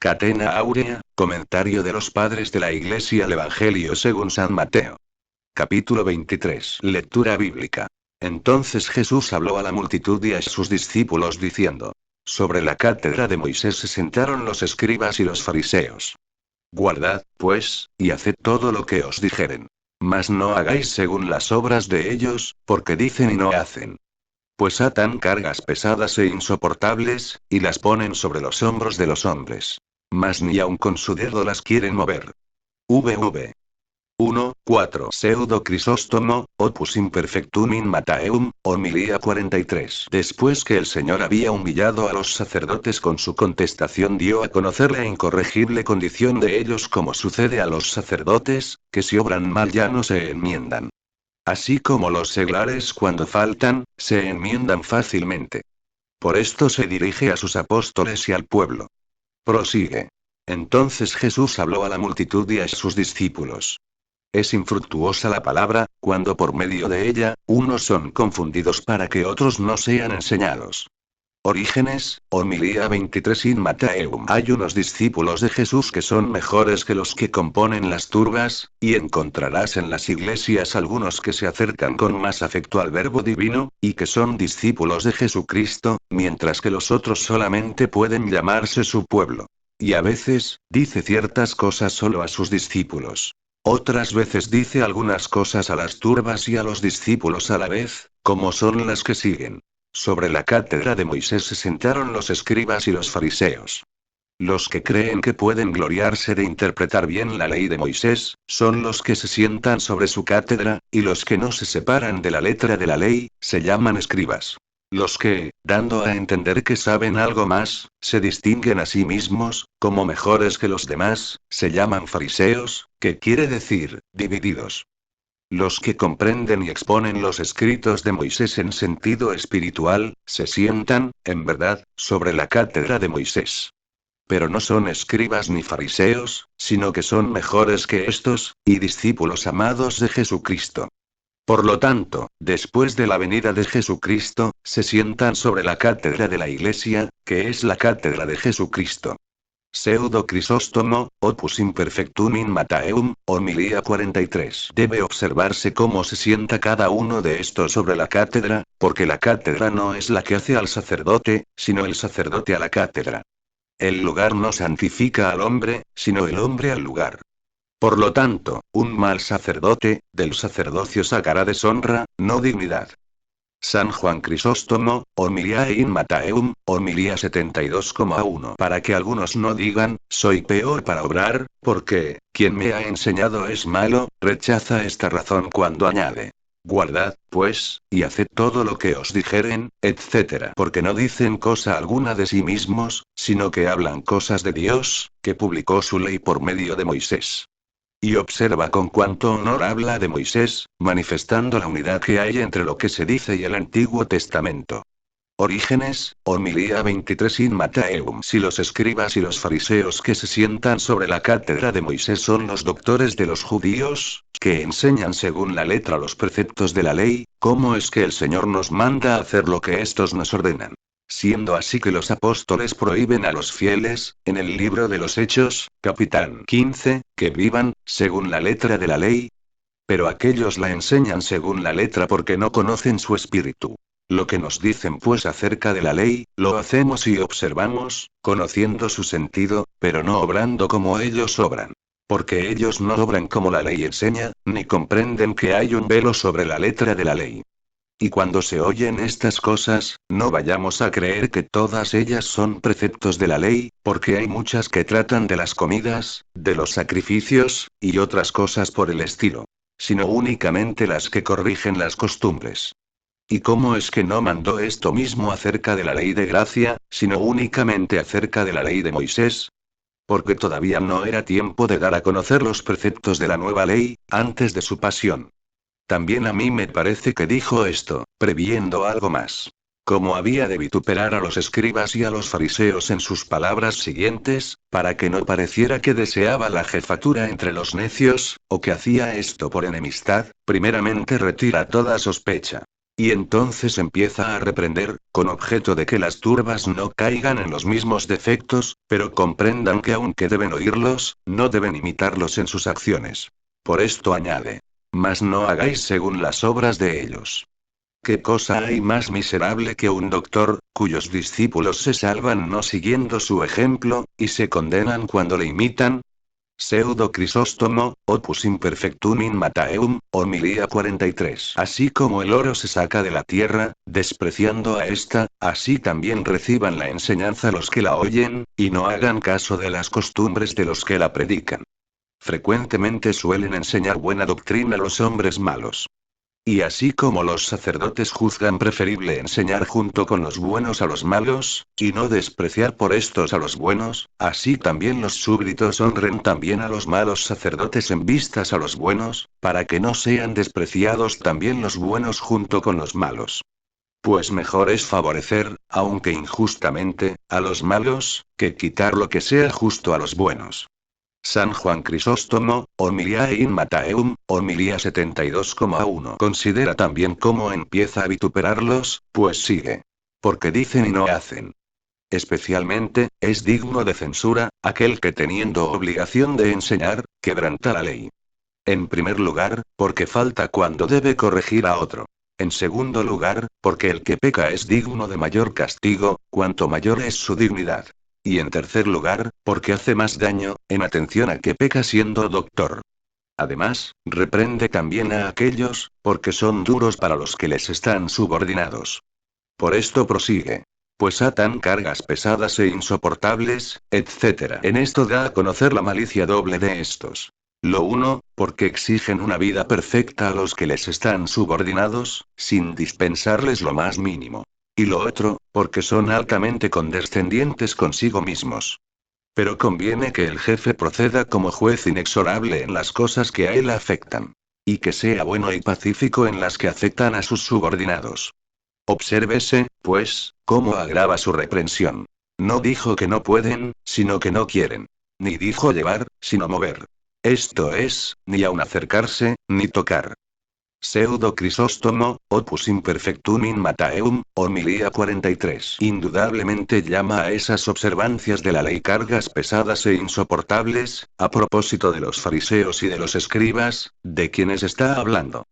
Catena Áurea, comentario de los padres de la Iglesia al Evangelio según San Mateo. Capítulo 23. Lectura bíblica. Entonces Jesús habló a la multitud y a sus discípulos diciendo: Sobre la cátedra de Moisés se sentaron los escribas y los fariseos. Guardad, pues, y haced todo lo que os dijeren. Mas no hagáis según las obras de ellos, porque dicen y no hacen. Pues atan cargas pesadas e insoportables, y las ponen sobre los hombros de los hombres. Mas ni aun con su dedo las quieren mover. VV 1:4 Pseudo Crisóstomo, Opus Imperfectum in Mattheum, homilía 43. Después que el Señor había humillado a los sacerdotes con su contestación, dio a conocer la incorregible condición de ellos, como sucede a los sacerdotes, que si obran mal ya no se enmiendan. Así como los seglares cuando faltan, se enmiendan fácilmente. Por esto se dirige a sus apóstoles y al pueblo. Prosigue. Entonces Jesús habló a la multitud y a sus discípulos. Es infructuosa la palabra, cuando por medio de ella, unos son confundidos para que otros no sean enseñados. Orígenes, homilía 23 in Mattheum. Hay unos discípulos de Jesús que son mejores que los que componen las turbas, y encontrarás en las iglesias algunos que se acercan con más afecto al verbo divino, y que son discípulos de Jesucristo, mientras que los otros solamente pueden llamarse su pueblo. Y a veces, dice ciertas cosas solo a sus discípulos. Otras veces dice algunas cosas a las turbas y a los discípulos a la vez, como son las que siguen. Sobre la cátedra de Moisés se sentaron los escribas y los fariseos. Los que creen que pueden gloriarse de interpretar bien la ley de Moisés, son los que se sientan sobre su cátedra, y los que no se separan de la letra de la ley, se llaman escribas. Los que, dando a entender que saben algo más, se distinguen a sí mismos, como mejores que los demás, se llaman fariseos, que quiere decir, divididos. Los que comprenden y exponen los escritos de Moisés en sentido espiritual, se sientan, en verdad, sobre la cátedra de Moisés. Pero no son escribas ni fariseos, sino que son mejores que estos, y discípulos amados de Jesucristo. Por lo tanto, después de la venida de Jesucristo, se sientan sobre la cátedra de la Iglesia, que es la cátedra de Jesucristo. Pseudo Crisóstomo, Opus Imperfectum in Mattheum, homilía 43. Debe observarse cómo se sienta cada uno de estos sobre la cátedra, porque la cátedra no es la que hace al sacerdote, sino el sacerdote a la cátedra. El lugar no santifica al hombre, sino el hombre al lugar. Por lo tanto, un mal sacerdote, del sacerdocio sacará deshonra, no dignidad. San Juan Crisóstomo, homilía in Mattheum, homilía 72,1. Para que algunos no digan, soy peor para obrar, porque, quien me ha enseñado es malo, rechaza esta razón cuando añade: Guardad, pues, y haced todo lo que os dijeren, etc. Porque no dicen cosa alguna de sí mismos, sino que hablan cosas de Dios, que publicó su ley por medio de Moisés. Y observa con cuánto honor habla de Moisés, manifestando la unidad que hay entre lo que se dice y el Antiguo Testamento. Orígenes, homilía 23 in Mattheum. Si los escribas y los fariseos que se sientan sobre la cátedra de Moisés son los doctores de los judíos, que enseñan según la letra los preceptos de la ley, ¿cómo es que el Señor nos manda hacer lo que estos nos ordenan? Siendo así que los apóstoles prohíben a los fieles, en el libro de los Hechos, capítulo 15, que vivan, según la letra de la ley. Pero aquellos la enseñan según la letra porque no conocen su espíritu. Lo que nos dicen pues acerca de la ley, lo hacemos y observamos, conociendo su sentido, pero no obrando como ellos obran. Porque ellos no obran como la ley enseña, ni comprenden que hay un velo sobre la letra de la ley. Y cuando se oyen estas cosas, no vayamos a creer que todas ellas son preceptos de la ley, porque hay muchas que tratan de las comidas, de los sacrificios, y otras cosas por el estilo. Sino únicamente las que corrigen las costumbres. ¿Y cómo es que no mandó esto mismo acerca de la ley de gracia, sino únicamente acerca de la ley de Moisés? Porque todavía no era tiempo de dar a conocer los preceptos de la nueva ley, antes de su pasión. También a mí me parece que dijo esto, previendo algo más. Como había de vituperar a los escribas y a los fariseos en sus palabras siguientes, para que no pareciera que deseaba la jefatura entre los necios, o que hacía esto por enemistad, primeramente retira toda sospecha. Y entonces empieza a reprender, con objeto de que las turbas no caigan en los mismos defectos, pero comprendan que aunque deben oírlos, no deben imitarlos en sus acciones. Por esto añade: mas no hagáis según las obras de ellos. ¿Qué cosa hay más miserable que un doctor, cuyos discípulos se salvan no siguiendo su ejemplo, y se condenan cuando le imitan? Pseudo Crisóstomo, Opus Imperfectum in Mattheum, homilía 43. Así como el oro se saca de la tierra, despreciando a esta, así también reciban la enseñanza los que la oyen, y no hagan caso de las costumbres de los que la predican. Frecuentemente suelen enseñar buena doctrina los hombres malos. Y así como los sacerdotes juzgan preferible enseñar junto con los buenos a los malos, y no despreciar por estos a los buenos, así también los súbditos honren también a los malos sacerdotes en vistas a los buenos, para que no sean despreciados también los buenos junto con los malos. Pues mejor es favorecer, aunque injustamente, a los malos, que quitar lo que sea justo a los buenos. San Juan Crisóstomo, Homilia in Mattheum, homilía 72,1. Considera también cómo empieza a vituperarlos, pues sigue. Porque dicen y no hacen. Especialmente, es digno de censura, aquel que teniendo obligación de enseñar, quebranta la ley. En primer lugar, porque falta cuando debe corregir a otro. En segundo lugar, porque el que peca es digno de mayor castigo, cuanto mayor es su dignidad. Y en tercer lugar, porque hace más daño, en atención a que peca siendo doctor. Además, reprende también a aquellos, porque son duros para los que les están subordinados. Por esto prosigue. Pues atan cargas pesadas e insoportables, etc. En esto da a conocer la malicia doble de estos. Lo uno, porque exigen una vida perfecta a los que les están subordinados, sin dispensarles lo más mínimo. Y lo otro, porque son altamente condescendientes consigo mismos. Pero conviene que el jefe proceda como juez inexorable en las cosas que a él afectan. Y que sea bueno y pacífico en las que afectan a sus subordinados. Obsérvese, pues, cómo agrava su reprensión. No dijo que no pueden, sino que no quieren. Ni dijo llevar, sino mover. Esto es, ni aun acercarse, ni tocar. Pseudo Crisóstomo, Opus Imperfectum in Mattheum, homilía 43. Indudablemente llama a esas observancias de la ley cargas pesadas e insoportables, a propósito de los fariseos y de los escribas, de quienes está hablando.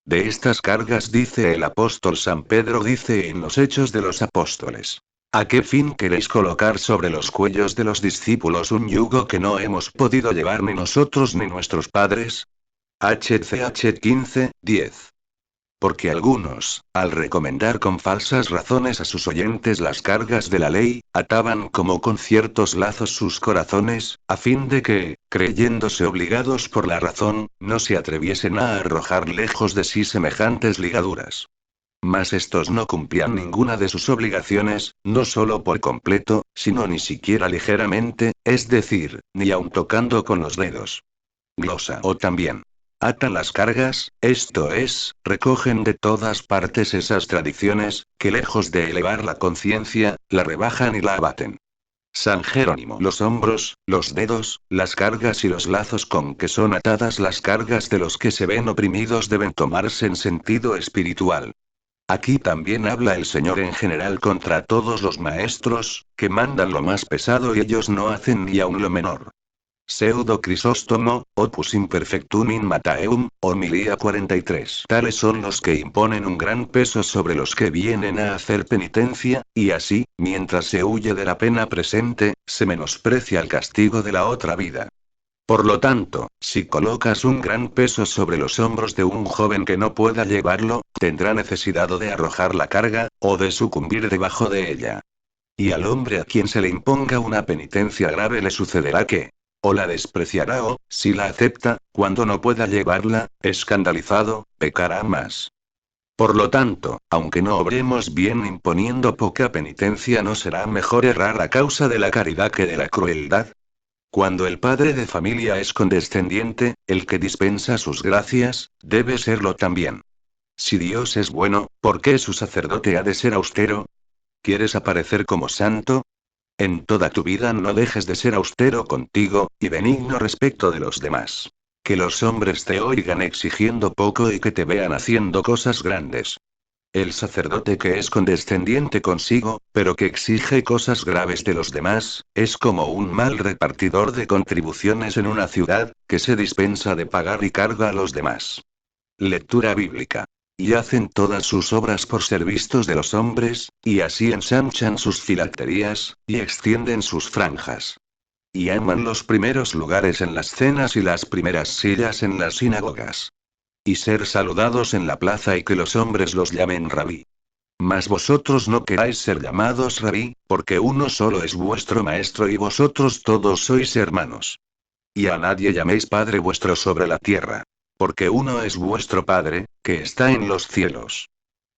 De estas cargas dice el apóstol San Pedro, dice en los Hechos de los Apóstoles. ¿A qué fin queréis colocar sobre los cuellos de los discípulos un yugo que no hemos podido llevar ni nosotros ni nuestros padres? HCH 15, 10. Porque algunos, al recomendar con falsas razones a sus oyentes las cargas de la ley, ataban como con ciertos lazos sus corazones, a fin de que, creyéndose obligados por la razón, no se atreviesen a arrojar lejos de sí semejantes ligaduras. Mas estos no cumplían ninguna de sus obligaciones, no solo por completo, sino ni siquiera ligeramente, es decir, ni aun tocando con los dedos. Glosa. O también. Atan las cargas, esto es, recogen de todas partes esas tradiciones, que lejos de elevar la conciencia, la rebajan y la abaten. San Jerónimo. Los hombros, los dedos, las cargas y los lazos con que son atadas las cargas de los que se ven oprimidos deben tomarse en sentido espiritual. Aquí también habla el Señor en general contra todos los maestros, que mandan lo más pesado y ellos no hacen ni aun lo menor. Pseudo Crisóstomo, Opus Imperfectum in Mattheum, homilía 43. Tales son los que imponen un gran peso sobre los que vienen a hacer penitencia, y así, mientras se huye de la pena presente, se menosprecia el castigo de la otra vida. Por lo tanto, si colocas un gran peso sobre los hombros de un joven que no pueda llevarlo, tendrá necesidad o de arrojar la carga, o de sucumbir debajo de ella. Y al hombre a quien se le imponga una penitencia grave le sucederá que, o la despreciará o, si la acepta, cuando no pueda llevarla, escandalizado, pecará más. Por lo tanto, aunque no obremos bien imponiendo poca penitencia, ¿no será mejor errar a causa de la caridad que de la crueldad? Cuando el padre de familia es condescendiente, el que dispensa sus gracias, debe serlo también. Si Dios es bueno, ¿por qué su sacerdote ha de ser austero? ¿Quieres aparecer como santo? En toda tu vida no dejes de ser austero contigo, y benigno respecto de los demás. Que los hombres te oigan exigiendo poco y que te vean haciendo cosas grandes. El sacerdote que es condescendiente consigo, pero que exige cosas graves de los demás, es como un mal repartidor de contribuciones en una ciudad, que se dispensa de pagar y carga a los demás. Lectura bíblica. Y hacen todas sus obras por ser vistos de los hombres, y así ensanchan sus filacterías, y extienden sus franjas. Y aman los primeros lugares en las cenas y las primeras sillas en las sinagogas. Y ser saludados en la plaza y que los hombres los llamen rabí. Mas vosotros no queráis ser llamados rabí, porque uno solo es vuestro maestro y vosotros todos sois hermanos. Y a nadie llaméis Padre vuestro sobre la tierra. Porque uno es vuestro Padre, que está en los cielos.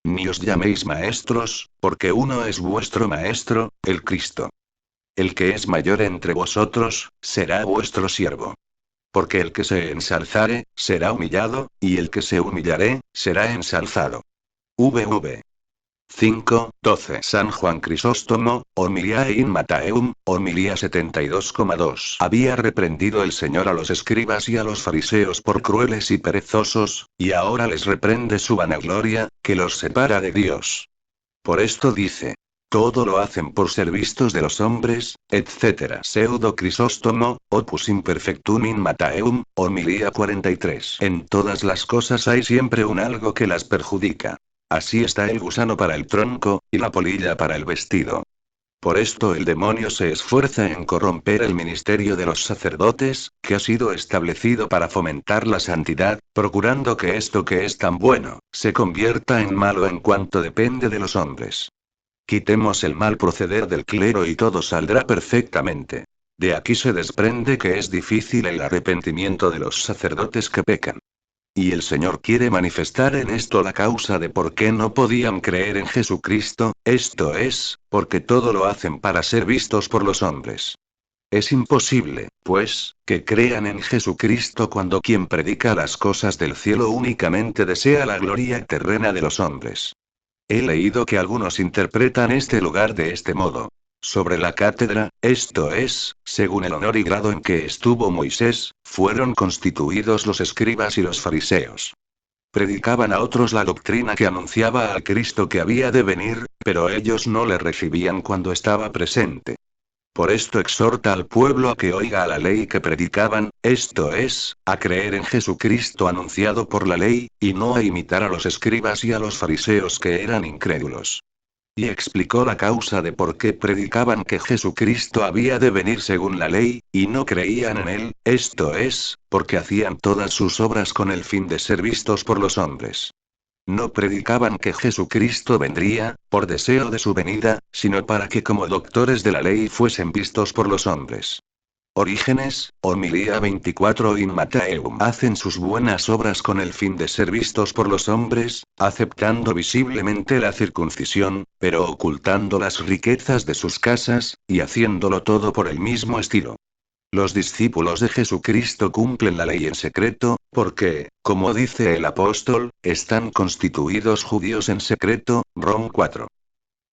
Ni os llaméis maestros, porque uno es vuestro Maestro, el Cristo. El que es mayor entre vosotros, será vuestro siervo. Porque el que se ensalzare, será humillado, y el que se humillare, será ensalzado. VV 5:12 San Juan Crisóstomo, Homilia in Mattheum, Homilía 72,2 Había reprendido el Señor a los escribas y a los fariseos por crueles y perezosos, y ahora les reprende su vanagloria, que los separa de Dios. Por esto dice: todo lo hacen por ser vistos de los hombres, etc. Pseudo Crisóstomo, Opus Imperfectum in Mattheum, Homilía 43 En todas las cosas hay siempre un algo que las perjudica. Así está el gusano para el tronco, y la polilla para el vestido. Por esto el demonio se esfuerza en corromper el ministerio de los sacerdotes, que ha sido establecido para fomentar la santidad, procurando que esto que es tan bueno, se convierta en malo en cuanto depende de los hombres. Quitemos el mal proceder del clero y todo saldrá perfectamente. De aquí se desprende que es difícil el arrepentimiento de los sacerdotes que pecan. Y el Señor quiere manifestar en esto la causa de por qué no podían creer en Jesucristo, esto es, porque todo lo hacen para ser vistos por los hombres. Es imposible, pues, que crean en Jesucristo cuando quien predica las cosas del cielo únicamente desea la gloria terrena de los hombres. He leído que algunos interpretan este lugar de este modo. Sobre la cátedra, esto es, según el honor y grado en que estuvo Moisés, fueron constituidos los escribas y los fariseos. Predicaban a otros la doctrina que anunciaba al Cristo que había de venir, pero ellos no le recibían cuando estaba presente. Por esto exhorta al pueblo a que oiga a la ley que predicaban, esto es, a creer en Jesucristo anunciado por la ley, y no a imitar a los escribas y a los fariseos que eran incrédulos. Y explicó la causa de por qué predicaban que Jesucristo había de venir según la ley, y no creían en él, esto es, porque hacían todas sus obras con el fin de ser vistos por los hombres. No predicaban que Jesucristo vendría, por deseo de su venida, sino para que como doctores de la ley fuesen vistos por los hombres. Orígenes, Homilía 24 in Mattheum hacen sus buenas obras con el fin de ser vistos por los hombres, aceptando visiblemente la circuncisión, pero ocultando las riquezas de sus casas, y haciéndolo todo por el mismo estilo. Los discípulos de Jesucristo cumplen la ley en secreto, porque, como dice el apóstol, están constituidos judíos en secreto, Rom 4.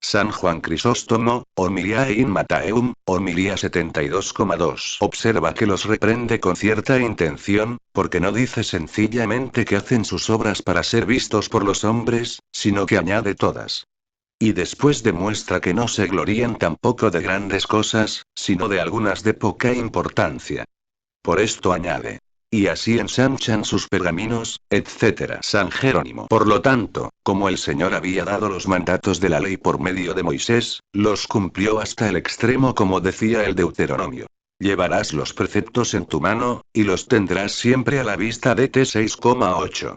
San Juan Crisóstomo, Homilia in Mattheum, Homilía 72,2 observa que los reprende con cierta intención, porque no dice sencillamente que hacen sus obras para ser vistos por los hombres, sino que añade todas. Y después demuestra que no se glorían tampoco de grandes cosas, sino de algunas de poca importancia. Por esto añade: y así ensanchan sus pergaminos, etc. San Jerónimo. Por lo tanto, como el Señor había dado los mandatos de la ley por medio de Moisés, los cumplió hasta el extremo como decía el Deuteronomio. Llevarás los preceptos en tu mano, y los tendrás siempre a la vista de T 6,8.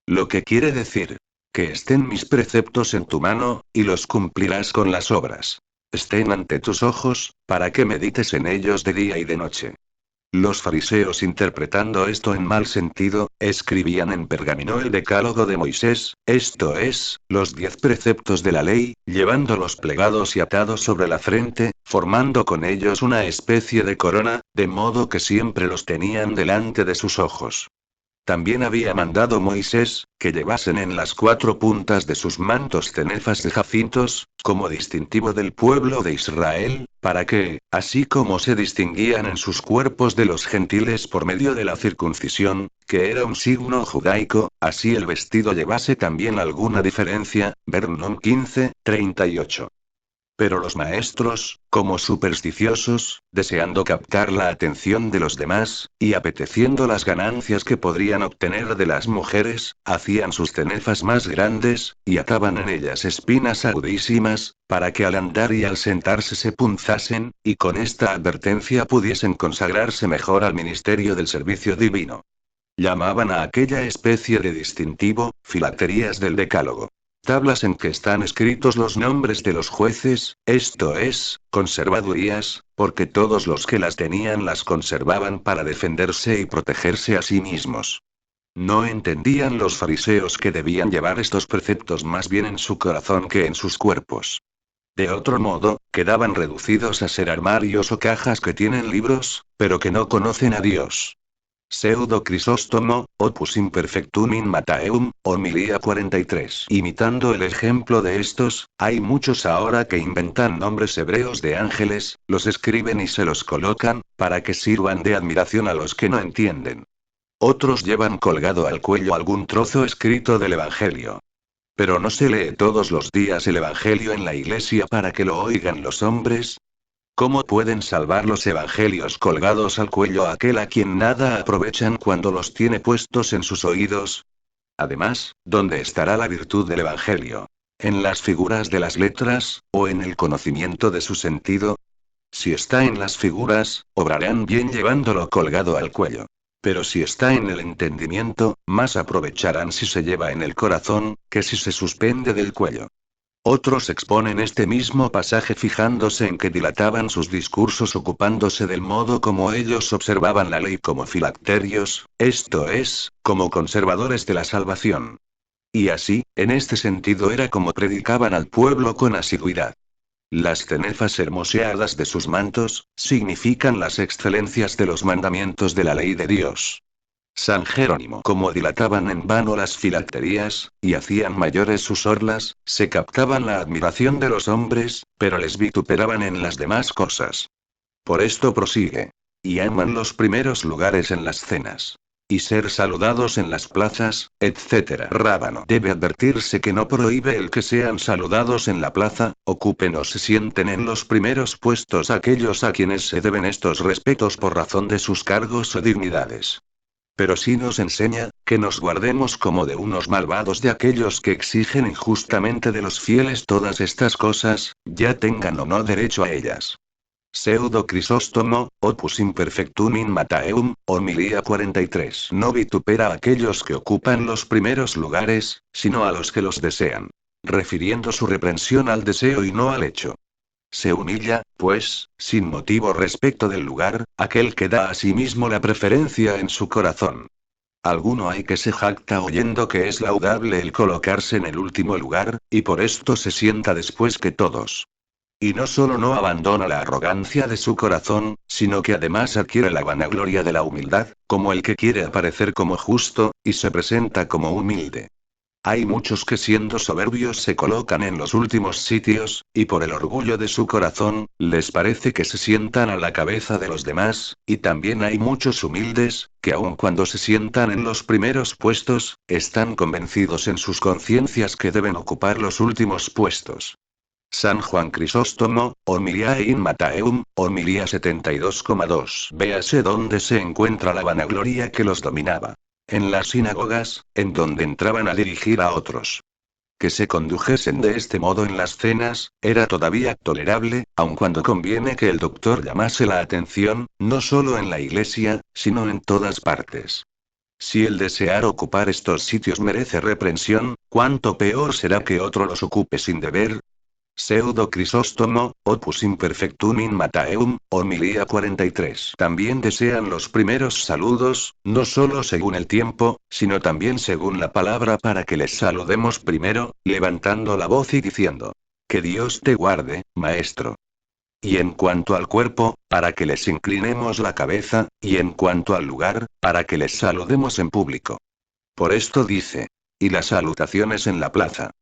Lo que quiere decir: que estén mis preceptos en tu mano, y los cumplirás con las obras. Estén ante tus ojos, para que medites en ellos de día y de noche. Los fariseos, interpretando esto en mal sentido, escribían en pergamino el decálogo de Moisés, esto es, los 10 preceptos de la ley, llevándolos plegados y atados sobre la frente, formando con ellos una especie de corona, de modo que siempre los tenían delante de sus ojos. También había mandado Moisés, que llevasen en las 4 puntas de sus mantos cenefas de jacintos, como distintivo del pueblo de Israel, para que, así como se distinguían en sus cuerpos de los gentiles por medio de la circuncisión, que era un signo judaico, así el vestido llevase también alguna diferencia. Vernom 15:38. Pero los maestros, como supersticiosos, deseando captar la atención de los demás, y apeteciendo las ganancias que podrían obtener de las mujeres, hacían sus cenefas más grandes, y ataban en ellas espinas agudísimas, para que al andar y al sentarse se punzasen, y con esta advertencia pudiesen consagrarse mejor al ministerio del servicio divino. Llamaban a aquella especie de distintivo, filacterías del Decálogo. Tablas en que están escritos los nombres de los jueces, esto es, conservadurías, porque todos los que las tenían las conservaban para defenderse y protegerse a sí mismos. No entendían los fariseos que debían llevar estos preceptos más bien en su corazón que en sus cuerpos. De otro modo, quedaban reducidos a ser armarios o cajas que tienen libros, pero que no conocen a Dios. Pseudo Crisóstomo, Opus Imperfectum in Mattheum, homilía 43. Imitando el ejemplo de estos, hay muchos ahora que inventan nombres hebreos de ángeles, los escriben y se los colocan, para que sirvan de admiración a los que no entienden. Otros llevan colgado al cuello algún trozo escrito del Evangelio. Pero no se lee todos los días el Evangelio en la iglesia para que lo oigan los hombres. ¿Cómo pueden salvar los evangelios colgados al cuello a aquel a quien nada aprovechan cuando los tiene puestos en sus oídos? Además, ¿dónde estará la virtud del evangelio? ¿En las figuras de las letras, o en el conocimiento de su sentido? Si está en las figuras, obrarán bien llevándolo colgado al cuello. Pero si está en el entendimiento, más aprovecharán si se lleva en el corazón, que si se suspende del cuello. Otros exponen este mismo pasaje fijándose en que dilataban sus discursos ocupándose del modo como ellos observaban la ley como filacterios, esto es, como conservadores de la salvación. Y así, en este sentido era como predicaban al pueblo con asiduidad. Las cenefas hermoseadas de sus mantos, significan las excelencias de los mandamientos de la ley de Dios. San Jerónimo. Como dilataban en vano las filacterías, y hacían mayores sus orlas, se captaban la admiración de los hombres, pero les vituperaban en las demás cosas. Por esto prosigue. Y aman los primeros lugares en las cenas. Y ser saludados en las plazas, etc. Rábano. Debe advertirse que no prohíbe el que sean saludados en la plaza, ocupen o se sienten en los primeros puestos aquellos a quienes se deben estos respetos por razón de sus cargos o dignidades. Pero sí nos enseña, que nos guardemos como de unos malvados de aquellos que exigen injustamente de los fieles todas estas cosas, ya tengan o no derecho a ellas. Pseudo Crisóstomo, Opus Imperfectum in Mattheum, homilía 43. No vitupera a aquellos que ocupan los primeros lugares, sino a los que los desean. Refiriendo su reprensión al deseo y no al hecho. Se humilla, pues, sin motivo respecto del lugar, aquel que da a sí mismo la preferencia en su corazón. Alguno hay que se jacta oyendo que es laudable el colocarse en el último lugar, y por esto se sienta después que todos. Y no solo no abandona la arrogancia de su corazón, sino que además adquiere la vanagloria de la humildad, como el que quiere aparecer como justo, y se presenta como humilde. Hay muchos que siendo soberbios se colocan en los últimos sitios, y por el orgullo de su corazón, les parece que se sientan a la cabeza de los demás, y también hay muchos humildes, que aun cuando se sientan en los primeros puestos, están convencidos en sus conciencias que deben ocupar los últimos puestos. San Juan Crisóstomo, homilía in Mattheum, homilía 72,2. Véase dónde se encuentra la vanagloria que los dominaba. En las sinagogas, en donde entraban a dirigir a otros. Que se condujesen de este modo en las cenas, era todavía tolerable, aun cuando conviene que el doctor llamase la atención, no solo en la iglesia, sino en todas partes. Si el desear ocupar estos sitios merece reprensión, ¿cuánto peor será que otro los ocupe sin deber? Pseudo Crisóstomo, Opus Imperfectum in Mattheum, homilía 43. También desean los primeros saludos, no solo según el tiempo, sino también según la palabra para que les saludemos primero, levantando la voz y diciendo: Que Dios te guarde, maestro. Y en cuanto al cuerpo, para que les inclinemos la cabeza, y en cuanto al lugar, para que les saludemos en público. Por esto dice. Y las salutaciones en la plaza.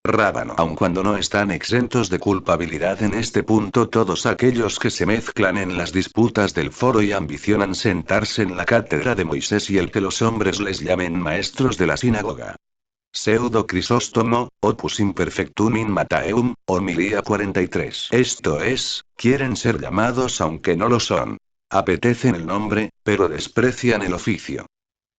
Rábano. Aun cuando no están exentos de culpabilidad en este punto todos aquellos que se mezclan en las disputas del foro y ambicionan sentarse en la cátedra de Moisés y el que los hombres les llamen maestros de la sinagoga. Pseudo Crisóstomo, Opus Imperfectum in Mattheum, homilía 43. Esto es, quieren ser llamados aunque no lo son. Apetecen el nombre, pero desprecian el oficio.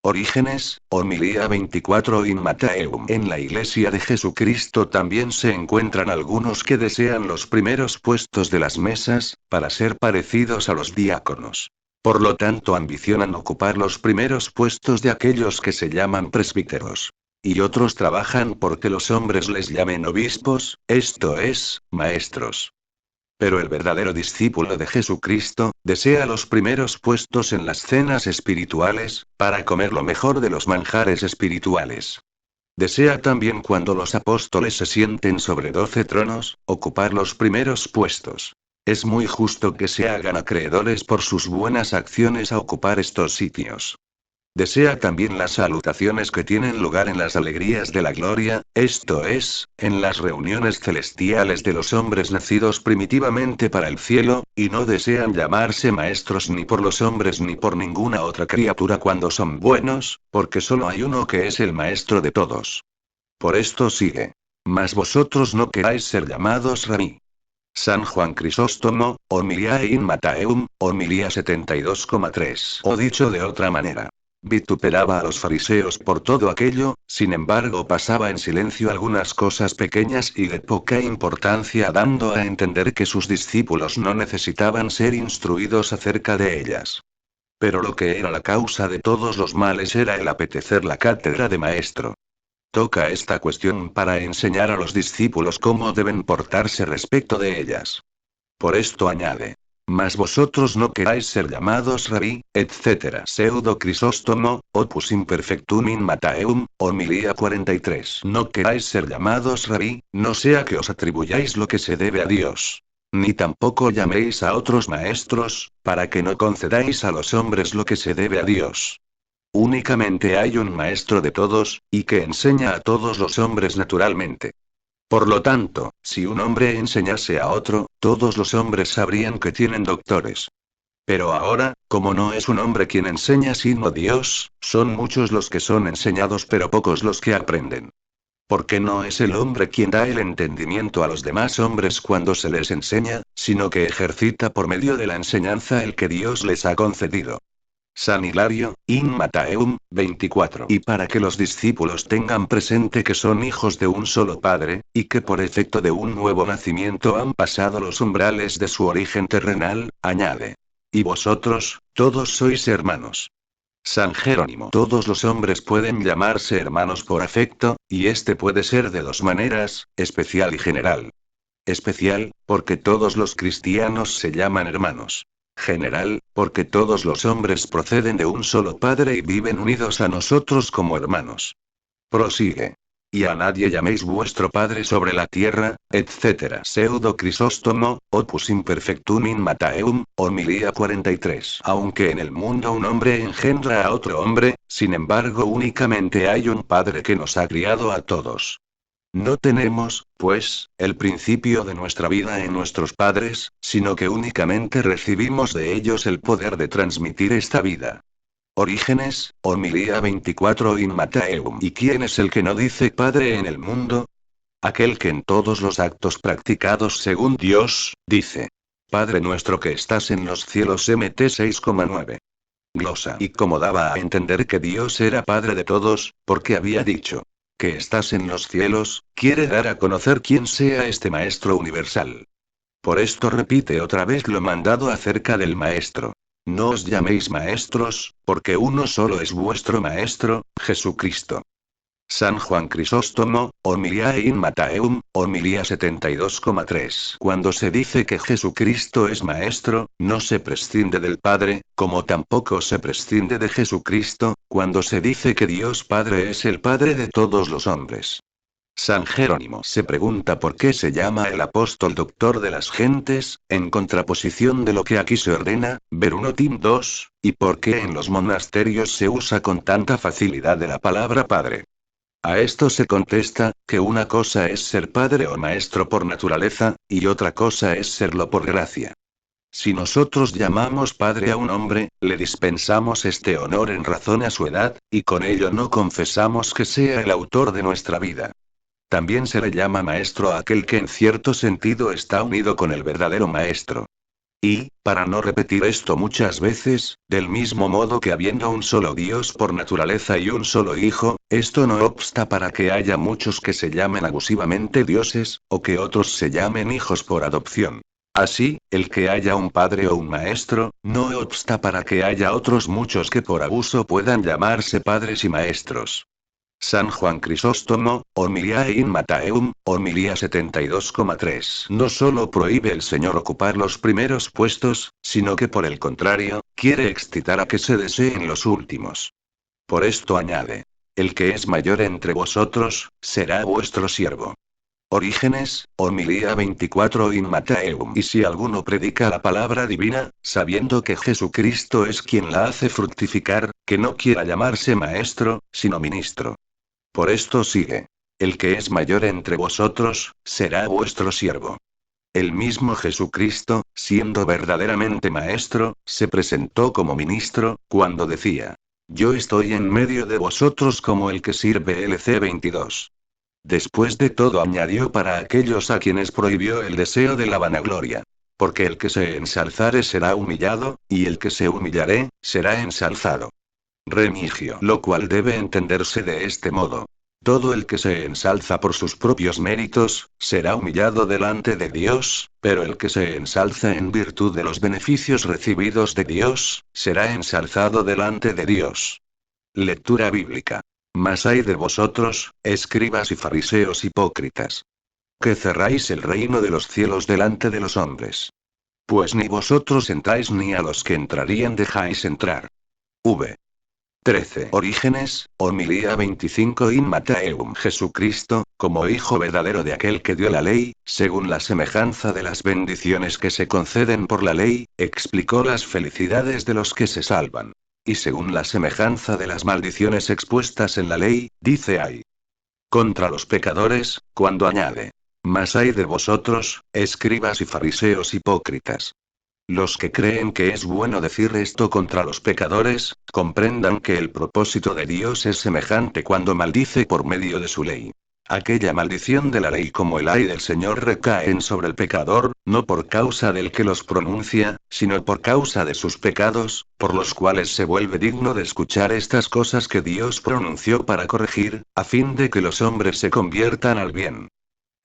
Orígenes, homilía 24 in Mattheum. En la Iglesia de Jesucristo también se encuentran algunos que desean los primeros puestos de las mesas, para ser parecidos a los diáconos. Por lo tanto ambicionan ocupar los primeros puestos de aquellos que se llaman presbíteros. Y otros trabajan porque los hombres les llamen obispos, esto es, maestros. Pero el verdadero discípulo de Jesucristo, desea los primeros puestos en las cenas espirituales, para comer lo mejor de los manjares espirituales. Desea también cuando los apóstoles se sienten sobre 12 tronos, ocupar los primeros puestos. Es muy justo que se hagan acreedores por sus buenas acciones a ocupar estos sitios. Desea también las salutaciones que tienen lugar en las alegrías de la gloria, esto es, en las reuniones celestiales de los hombres nacidos primitivamente para el cielo, y no desean llamarse maestros ni por los hombres ni por ninguna otra criatura cuando son buenos, porque solo hay uno que es el maestro de todos. Por esto sigue. Mas vosotros no queráis ser llamados rabí. San Juan Crisóstomo, homilía in Mattheum, homilía 72,3. O dicho de otra manera. Vituperaba a los fariseos por todo aquello, sin embargo pasaba en silencio algunas cosas pequeñas y de poca importancia dando a entender que sus discípulos no necesitaban ser instruidos acerca de ellas. Pero lo que era la causa de todos los males era el apetecer la cátedra de maestro. Toca esta cuestión para enseñar a los discípulos cómo deben portarse respecto de ellas. Por esto añade. Mas vosotros no queráis ser llamados rabí, etc. Pseudo Crisóstomo, Opus Imperfectum in Mattheum, homilía 43. No queráis ser llamados rabí, no sea que os atribuyáis lo que se debe a Dios. Ni tampoco llaméis a otros maestros, para que no concedáis a los hombres lo que se debe a Dios. Únicamente hay un maestro de todos, y que enseña a todos los hombres naturalmente. Por lo tanto, si un hombre enseñase a otro, todos los hombres sabrían que tienen doctores. Pero ahora, como no es un hombre quien enseña sino Dios, son muchos los que son enseñados pero pocos los que aprenden. Porque no es el hombre quien da el entendimiento a los demás hombres cuando se les enseña, sino que ejercita por medio de la enseñanza el que Dios les ha concedido. San Hilario, in Mattheum, 24. Y para que los discípulos tengan presente que son hijos de un solo Padre, y que por efecto de un nuevo nacimiento han pasado los umbrales de su origen terrenal, añade. Y vosotros, todos sois hermanos. San Jerónimo. Todos los hombres pueden llamarse hermanos por afecto, y este puede ser de dos maneras, especial y general. Especial, porque todos los cristianos se llaman hermanos. General, porque todos los hombres proceden de un solo Padre y viven unidos a nosotros como hermanos. Prosigue. Y a nadie llaméis vuestro Padre sobre la tierra, etc. Pseudo Crisóstomo, Opus Imperfectum in Mattheum, homilía 43. Aunque en el mundo un hombre engendra a otro hombre, sin embargo únicamente hay un Padre que nos ha criado a todos. No tenemos, pues, el principio de nuestra vida en nuestros padres, sino que únicamente recibimos de ellos el poder de transmitir esta vida. Orígenes, homilía 24 in Mattheum. ¿Y quién es el que no dice Padre en el mundo? Aquel que en todos los actos practicados según Dios, dice. Padre nuestro que estás en los cielos Mt 6,9. Glosa. Y como daba a entender que Dios era Padre de todos, porque había dicho que estás en los cielos, quiere dar a conocer quién sea este Maestro universal. Por esto repite otra vez lo mandado acerca del Maestro. No os llaméis maestros, porque uno solo es vuestro Maestro, Jesucristo. San Juan Crisóstomo, homilía in Mattheum, homilía 72,3. Cuando se dice que Jesucristo es Maestro, no se prescinde del Padre, como tampoco se prescinde de Jesucristo, cuando se dice que Dios Padre es el Padre de todos los hombres. San Jerónimo se pregunta por qué se llama el apóstol doctor de las gentes, en contraposición de lo que aquí se ordena, ver 1 Tim 2, y por qué en los monasterios se usa con tanta facilidad de la palabra padre. A esto se contesta, que una cosa es ser padre o maestro por naturaleza, y otra cosa es serlo por gracia. Si nosotros llamamos padre a un hombre, le dispensamos este honor en razón a su edad, y con ello no confesamos que sea el autor de nuestra vida. También se le llama maestro a aquel que en cierto sentido está unido con el verdadero maestro. Y, para no repetir esto muchas veces, del mismo modo que habiendo un solo Dios por naturaleza y un solo Hijo, esto no obsta para que haya muchos que se llamen abusivamente dioses, o que otros se llamen hijos por adopción. Así, el que haya un padre o un maestro, no obsta para que haya otros muchos que por abuso puedan llamarse padres y maestros. San Juan Crisóstomo, Homilia in Matteum, Homilía 72,3. No solo prohíbe el Señor ocupar los primeros puestos, sino que por el contrario, quiere excitar a que se deseen los últimos. Por esto añade: el que es mayor entre vosotros, será vuestro siervo. Orígenes, Homilía 24 in Matteum. Y si alguno predica la palabra divina, sabiendo que Jesucristo es quien la hace fructificar, que no quiera llamarse maestro, sino ministro. Por esto sigue: el que es mayor entre vosotros, será vuestro siervo. El mismo Jesucristo, siendo verdaderamente maestro, se presentó como ministro, cuando decía: yo estoy en medio de vosotros como el que sirve. LC 22. Después de todo añadió para aquellos a quienes prohibió el deseo de la vanagloria. Porque el que se ensalzare será humillado, y el que se humillare, será ensalzado. Remigio. Lo cual debe entenderse de este modo: todo el que se ensalza por sus propios méritos, será humillado delante de Dios, pero el que se ensalza en virtud de los beneficios recibidos de Dios, será ensalzado delante de Dios. Lectura bíblica. Mas hay de vosotros, escribas y fariseos hipócritas, que cerráis el reino de los cielos delante de los hombres. Pues ni vosotros entráis ni a los que entrarían dejáis entrar. V. 13. Orígenes, Homilía 25 in Matteum. Jesucristo, como Hijo verdadero de aquel que dio la ley, según la semejanza de las bendiciones que se conceden por la ley, explicó las felicidades de los que se salvan. Y según la semejanza de las maldiciones expuestas en la ley, dice: ay contra los pecadores, cuando añade: mas ay de vosotros, escribas y fariseos hipócritas. Los que creen que es bueno decir esto contra los pecadores, comprendan que el propósito de Dios es semejante cuando maldice por medio de su ley. Aquella maldición de la ley como el ay del Señor recaen sobre el pecador, no por causa del que los pronuncia, sino por causa de sus pecados, por los cuales se vuelve digno de escuchar estas cosas que Dios pronunció para corregir, a fin de que los hombres se conviertan al bien.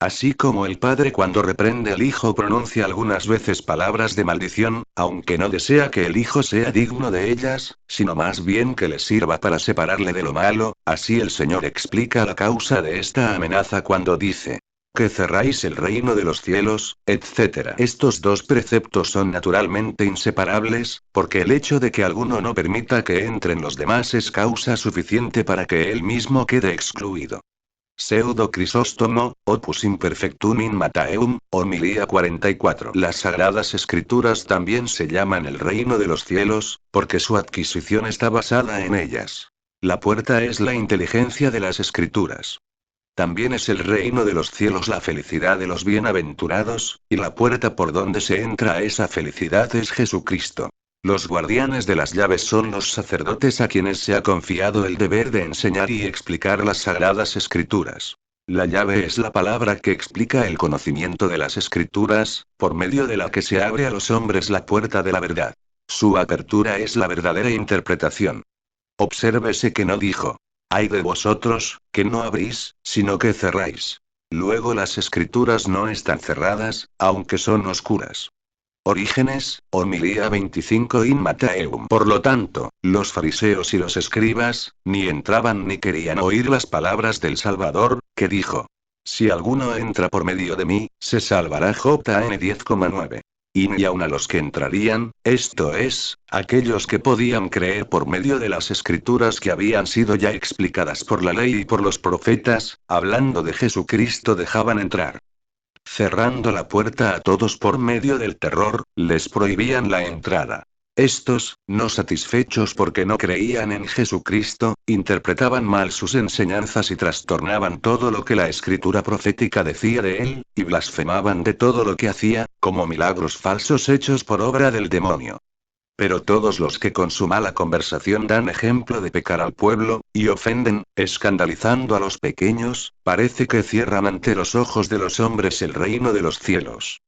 Así como el padre cuando reprende al hijo pronuncia algunas veces palabras de maldición, aunque no desea que el hijo sea digno de ellas, sino más bien que le sirva para separarle de lo malo, así el Señor explica la causa de esta amenaza cuando dice: que cerráis el reino de los cielos, etc. Estos dos preceptos son naturalmente inseparables, porque el hecho de que alguno no permita que entren los demás es causa suficiente para que él mismo quede excluido. Pseudo Crisóstomo, Opus Imperfectum in Matteum, Homilía 44. Las Sagradas Escrituras también se llaman el reino de los cielos, porque su adquisición está basada en ellas. La puerta es la inteligencia de las Escrituras. También es el reino de los cielos la felicidad de los bienaventurados, y la puerta por donde se entra a esa felicidad es Jesucristo. Los guardianes de las llaves son los sacerdotes a quienes se ha confiado el deber de enseñar y explicar las sagradas escrituras. La llave es la palabra que explica el conocimiento de las escrituras, por medio de la que se abre a los hombres la puerta de la verdad. Su apertura es la verdadera interpretación. Obsérvese que no dijo: ay de vosotros, que no abrís, sino que cerráis. Luego las escrituras no están cerradas, aunque son oscuras. Orígenes, Homilía 25 in Matteum. Por lo tanto, los fariseos y los escribas, ni entraban ni querían oír las palabras del Salvador, que dijo: si alguno entra por medio de mí, se salvará. JN 10,9. y aun a los que entrarían, esto es, aquellos que podían creer por medio de las escrituras que habían sido ya explicadas por la ley y por los profetas, hablando de Jesucristo dejaban entrar. Cerrando la puerta a todos por medio del terror, les prohibían la entrada. Estos, no satisfechos porque no creían en Jesucristo, interpretaban mal sus enseñanzas y trastornaban todo lo que la escritura profética decía de él, y blasfemaban de todo lo que hacía, como milagros falsos hechos por obra del demonio. Pero todos los que con su mala conversación dan ejemplo de pecar al pueblo, y ofenden, escandalizando a los pequeños, parece que cierran ante los ojos de los hombres el reino de los cielos.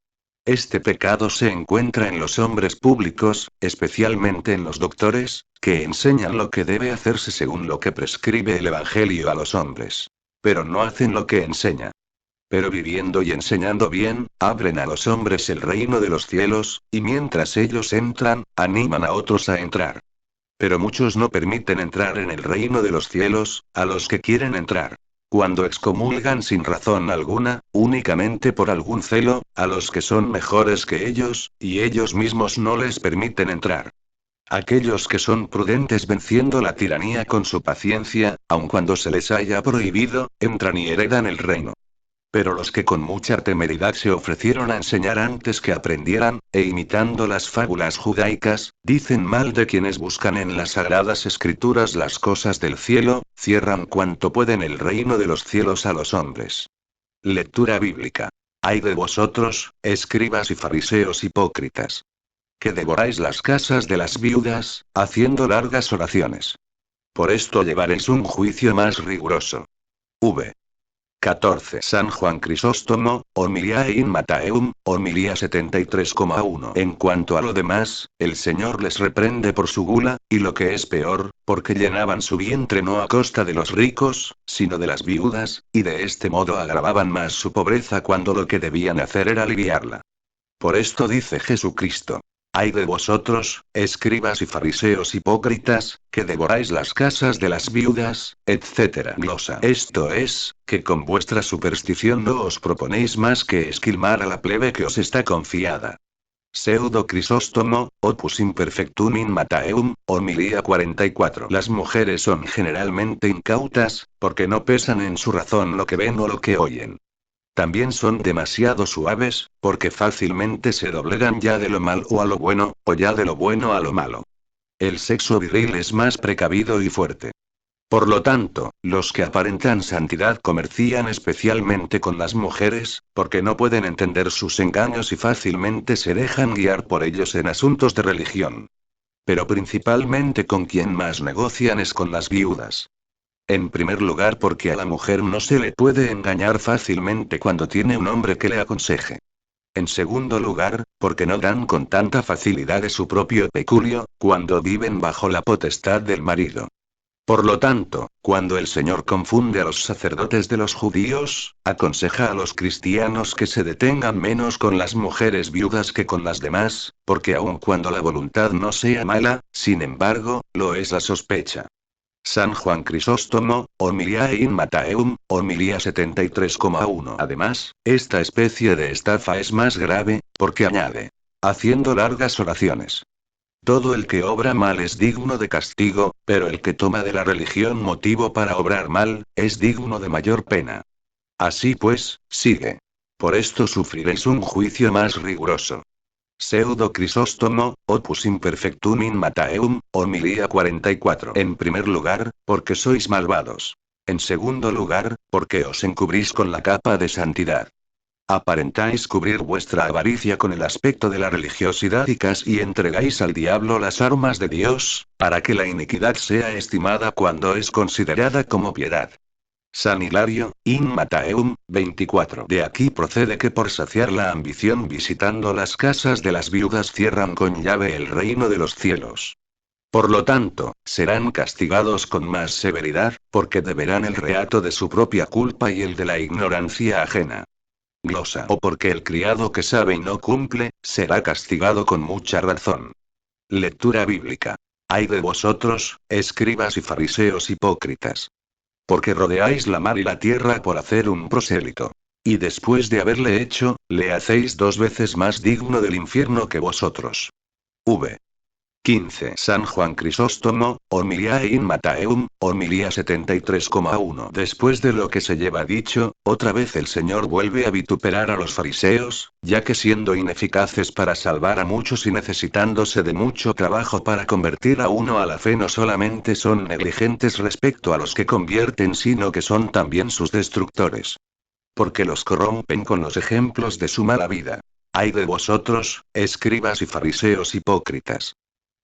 Este pecado se encuentra en los hombres públicos, especialmente en los doctores, que enseñan lo que debe hacerse según lo que prescribe el Evangelio a los hombres. Pero no hacen lo que enseña. Pero viviendo y enseñando bien, abren a los hombres el reino de los cielos, y mientras ellos entran, animan a otros a entrar. Pero muchos no permiten entrar en el reino de los cielos, a los que quieren entrar. Cuando excomulgan sin razón alguna, únicamente por algún celo, a los que son mejores que ellos, y ellos mismos no les permiten entrar. Aquellos que son prudentes venciendo la tiranía con su paciencia, aun cuando se les haya prohibido, entran y heredan el reino. Pero los que con mucha temeridad se ofrecieron a enseñar antes que aprendieran, e imitando las fábulas judaicas, dicen mal de quienes buscan en las sagradas escrituras las cosas del cielo, cierran cuanto pueden el reino de los cielos a los hombres. Lectura bíblica. Ay de vosotros, escribas y fariseos hipócritas, que devoráis las casas de las viudas, haciendo largas oraciones. Por esto llevaréis un juicio más riguroso. V. 14. San Juan Crisóstomo, Homiliae in Mattheum, homilía 73,1. En cuanto a lo demás, el Señor les reprende por su gula, y lo que es peor, porque llenaban su vientre no a costa de los ricos, sino de las viudas, y de este modo agravaban más su pobreza cuando lo que debían hacer era aliviarla. Por esto dice Jesucristo. Ay de vosotros, escribas y fariseos hipócritas, que devoráis las casas de las viudas, etc. Glosa. Esto es, que con vuestra superstición no os proponéis más que esquilmar a la plebe que os está confiada. Pseudo Crisóstomo, Opus Imperfectum in Mattheum, homilía 44. Las mujeres son generalmente incautas, porque no pesan en su razón lo que ven o lo que oyen. También son demasiado suaves, porque fácilmente se doblegan ya de lo malo a lo bueno, o ya de lo bueno a lo malo. El sexo viril es más precavido y fuerte. Por lo tanto, los que aparentan santidad comercian especialmente con las mujeres, porque no pueden entender sus engaños y fácilmente se dejan guiar por ellos en asuntos de religión. Pero principalmente con quien más negocian es con las viudas. En primer lugar porque a la mujer no se le puede engañar fácilmente cuando tiene un hombre que le aconseje. En segundo lugar, porque no dan con tanta facilidad de su propio peculio, cuando viven bajo la potestad del marido. Por lo tanto, cuando el Señor confunde a los sacerdotes de los judíos, aconseja a los cristianos que se detengan menos con las mujeres viudas que con las demás, porque aun cuando la voluntad no sea mala, sin embargo, lo es la sospecha. San Juan Crisóstomo, Homiliae in Mattheum, homilía 73,1. Además, esta especie de estafa es más grave, porque añade, haciendo largas oraciones. Todo el que obra mal es digno de castigo, pero el que toma de la religión motivo para obrar mal, es digno de mayor pena. Así pues, sigue. Por esto sufriréis un juicio más riguroso. Pseudo Crisóstomo, Opus Imperfectum in Mattheum, homilía 44. En primer lugar, porque sois malvados. En segundo lugar, porque os encubrís con la capa de santidad. Aparentáis cubrir vuestra avaricia con el aspecto de la religiosidad y casi entregáis al diablo las armas de Dios, para que la iniquidad sea estimada cuando es considerada como piedad. San Hilario, in Mattheum, 24. De aquí procede que por saciar la ambición visitando las casas de las viudas cierran con llave el reino de los cielos. Por lo tanto, serán castigados con más severidad, porque deberán el reato de su propia culpa y el de la ignorancia ajena. Glosa. O porque el criado que sabe y no cumple, será castigado con mucha razón. Lectura bíblica. Ay de vosotros, escribas y fariseos hipócritas, porque rodeáis la mar y la tierra por hacer un prosélito. Y después de haberle hecho, le hacéis 2 veces más digno del infierno que vosotros. V. 15. San Juan Crisóstomo, Homiliae in Mattheum, homilía 73,1. Después de lo que se lleva dicho, otra vez el Señor vuelve a vituperar a los fariseos, ya que siendo ineficaces para salvar a muchos y necesitándose de mucho trabajo para convertir a uno a la fe, no solamente son negligentes respecto a los que convierten, sino que son también sus destructores. Porque los corrompen con los ejemplos de su mala vida. Ay de vosotros, escribas y fariseos hipócritas.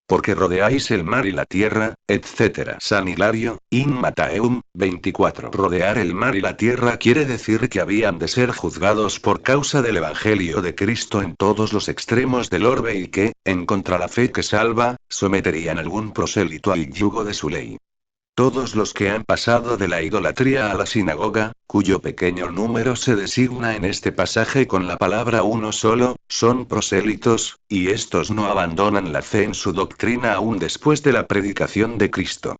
Porque rodeáis el mar y la tierra, etc. San Hilario, in Mattheum, 24. Rodear el mar y la tierra quiere decir que habían de ser juzgados por causa del Evangelio de Cristo en todos los extremos del orbe y que, en contra la fe que salva, someterían algún prosélito al yugo de su ley. Todos los que han pasado de la idolatría a la sinagoga, cuyo pequeño número se designa en este pasaje con la palabra uno solo, son prosélitos, y estos no abandonan la fe en su doctrina aún después de la predicación de Cristo.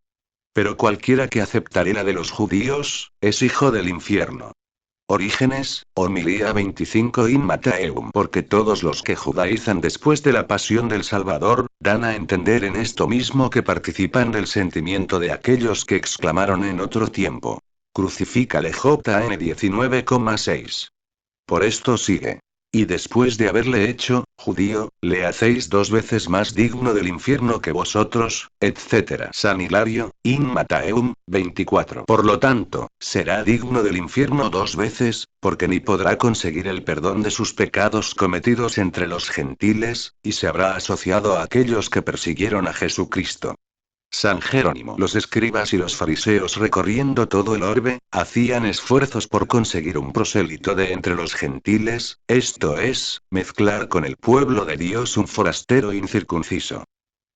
Pero cualquiera que aceptare la de los judíos, es hijo del infierno. Orígenes, homilía 25 in Mattheum. Porque todos los que judaizan después de la pasión del Salvador, dan a entender en esto mismo que participan del sentimiento de aquellos que exclamaron en otro tiempo. Crucifícale JN 19,6. Por esto sigue. Y después de haberle hecho, judío, le hacéis 2 veces más digno del infierno que vosotros, etc. San Hilario, in Mattheum, 24. Por lo tanto, será digno del infierno 2 veces, porque ni podrá conseguir el perdón de sus pecados cometidos entre los gentiles, y se habrá asociado a aquellos que persiguieron a Jesucristo. San Jerónimo. Los escribas y los fariseos, recorriendo todo el orbe, hacían esfuerzos por conseguir un prosélito de entre los gentiles, esto es, mezclar con el pueblo de Dios un forastero incircunciso.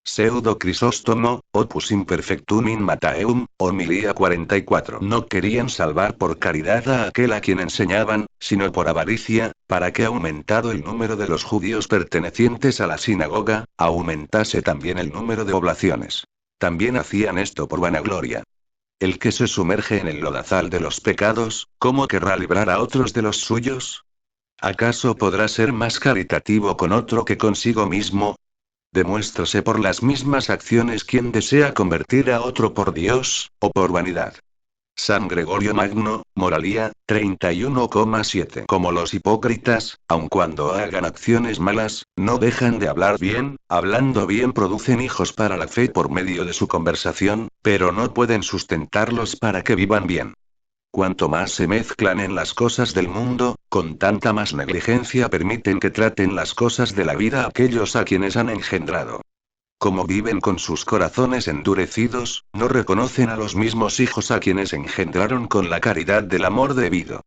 Pseudo Crisóstomo, Opus Imperfectum in Mattheum, homilía 44. No querían salvar por caridad a aquel a quien enseñaban, sino por avaricia, para que aumentado el número de los judíos pertenecientes a la sinagoga, aumentase también el número de oblaciones. También hacían esto por vanagloria. El que se sumerge en el lodazal de los pecados, ¿cómo querrá librar a otros de los suyos? ¿Acaso podrá ser más caritativo con otro que consigo mismo? Demuéstrase por las mismas acciones quien desea convertir a otro por Dios, o por vanidad. San Gregorio Magno, Moralía, 31,7. Como los hipócritas, aun cuando hagan acciones malas, no dejan de hablar bien, hablando bien producen hijos para la fe por medio de su conversación, pero no pueden sustentarlos para que vivan bien. Cuanto más se mezclan en las cosas del mundo, con tanta más negligencia permiten que traten las cosas de la vida aquellos a quienes han engendrado. Como viven con sus corazones endurecidos, no reconocen a los mismos hijos a quienes engendraron con la caridad del amor debido.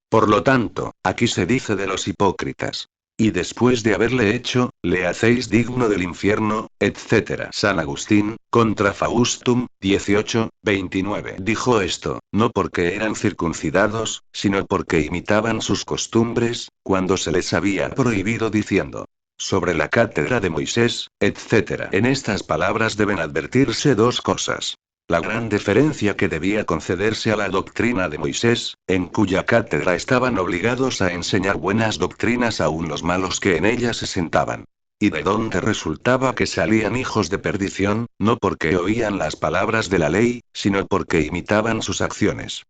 Por lo tanto, aquí se dice de los hipócritas. Y después de haberle hecho, le hacéis digno del infierno, etc. San Agustín, Contra Faustum, 18, 29. Dijo esto, no porque eran circuncidados, sino porque imitaban sus costumbres, cuando se les había prohibido diciendo. Sobre la cátedra de Moisés, etc. En estas palabras deben advertirse dos cosas. La gran deferencia que debía concederse a la doctrina de Moisés, en cuya cátedra estaban obligados a enseñar buenas doctrinas aun los malos que en ella se sentaban. Y de dónde resultaba que salían hijos de perdición, no porque oían las palabras de la ley, sino porque imitaban sus acciones.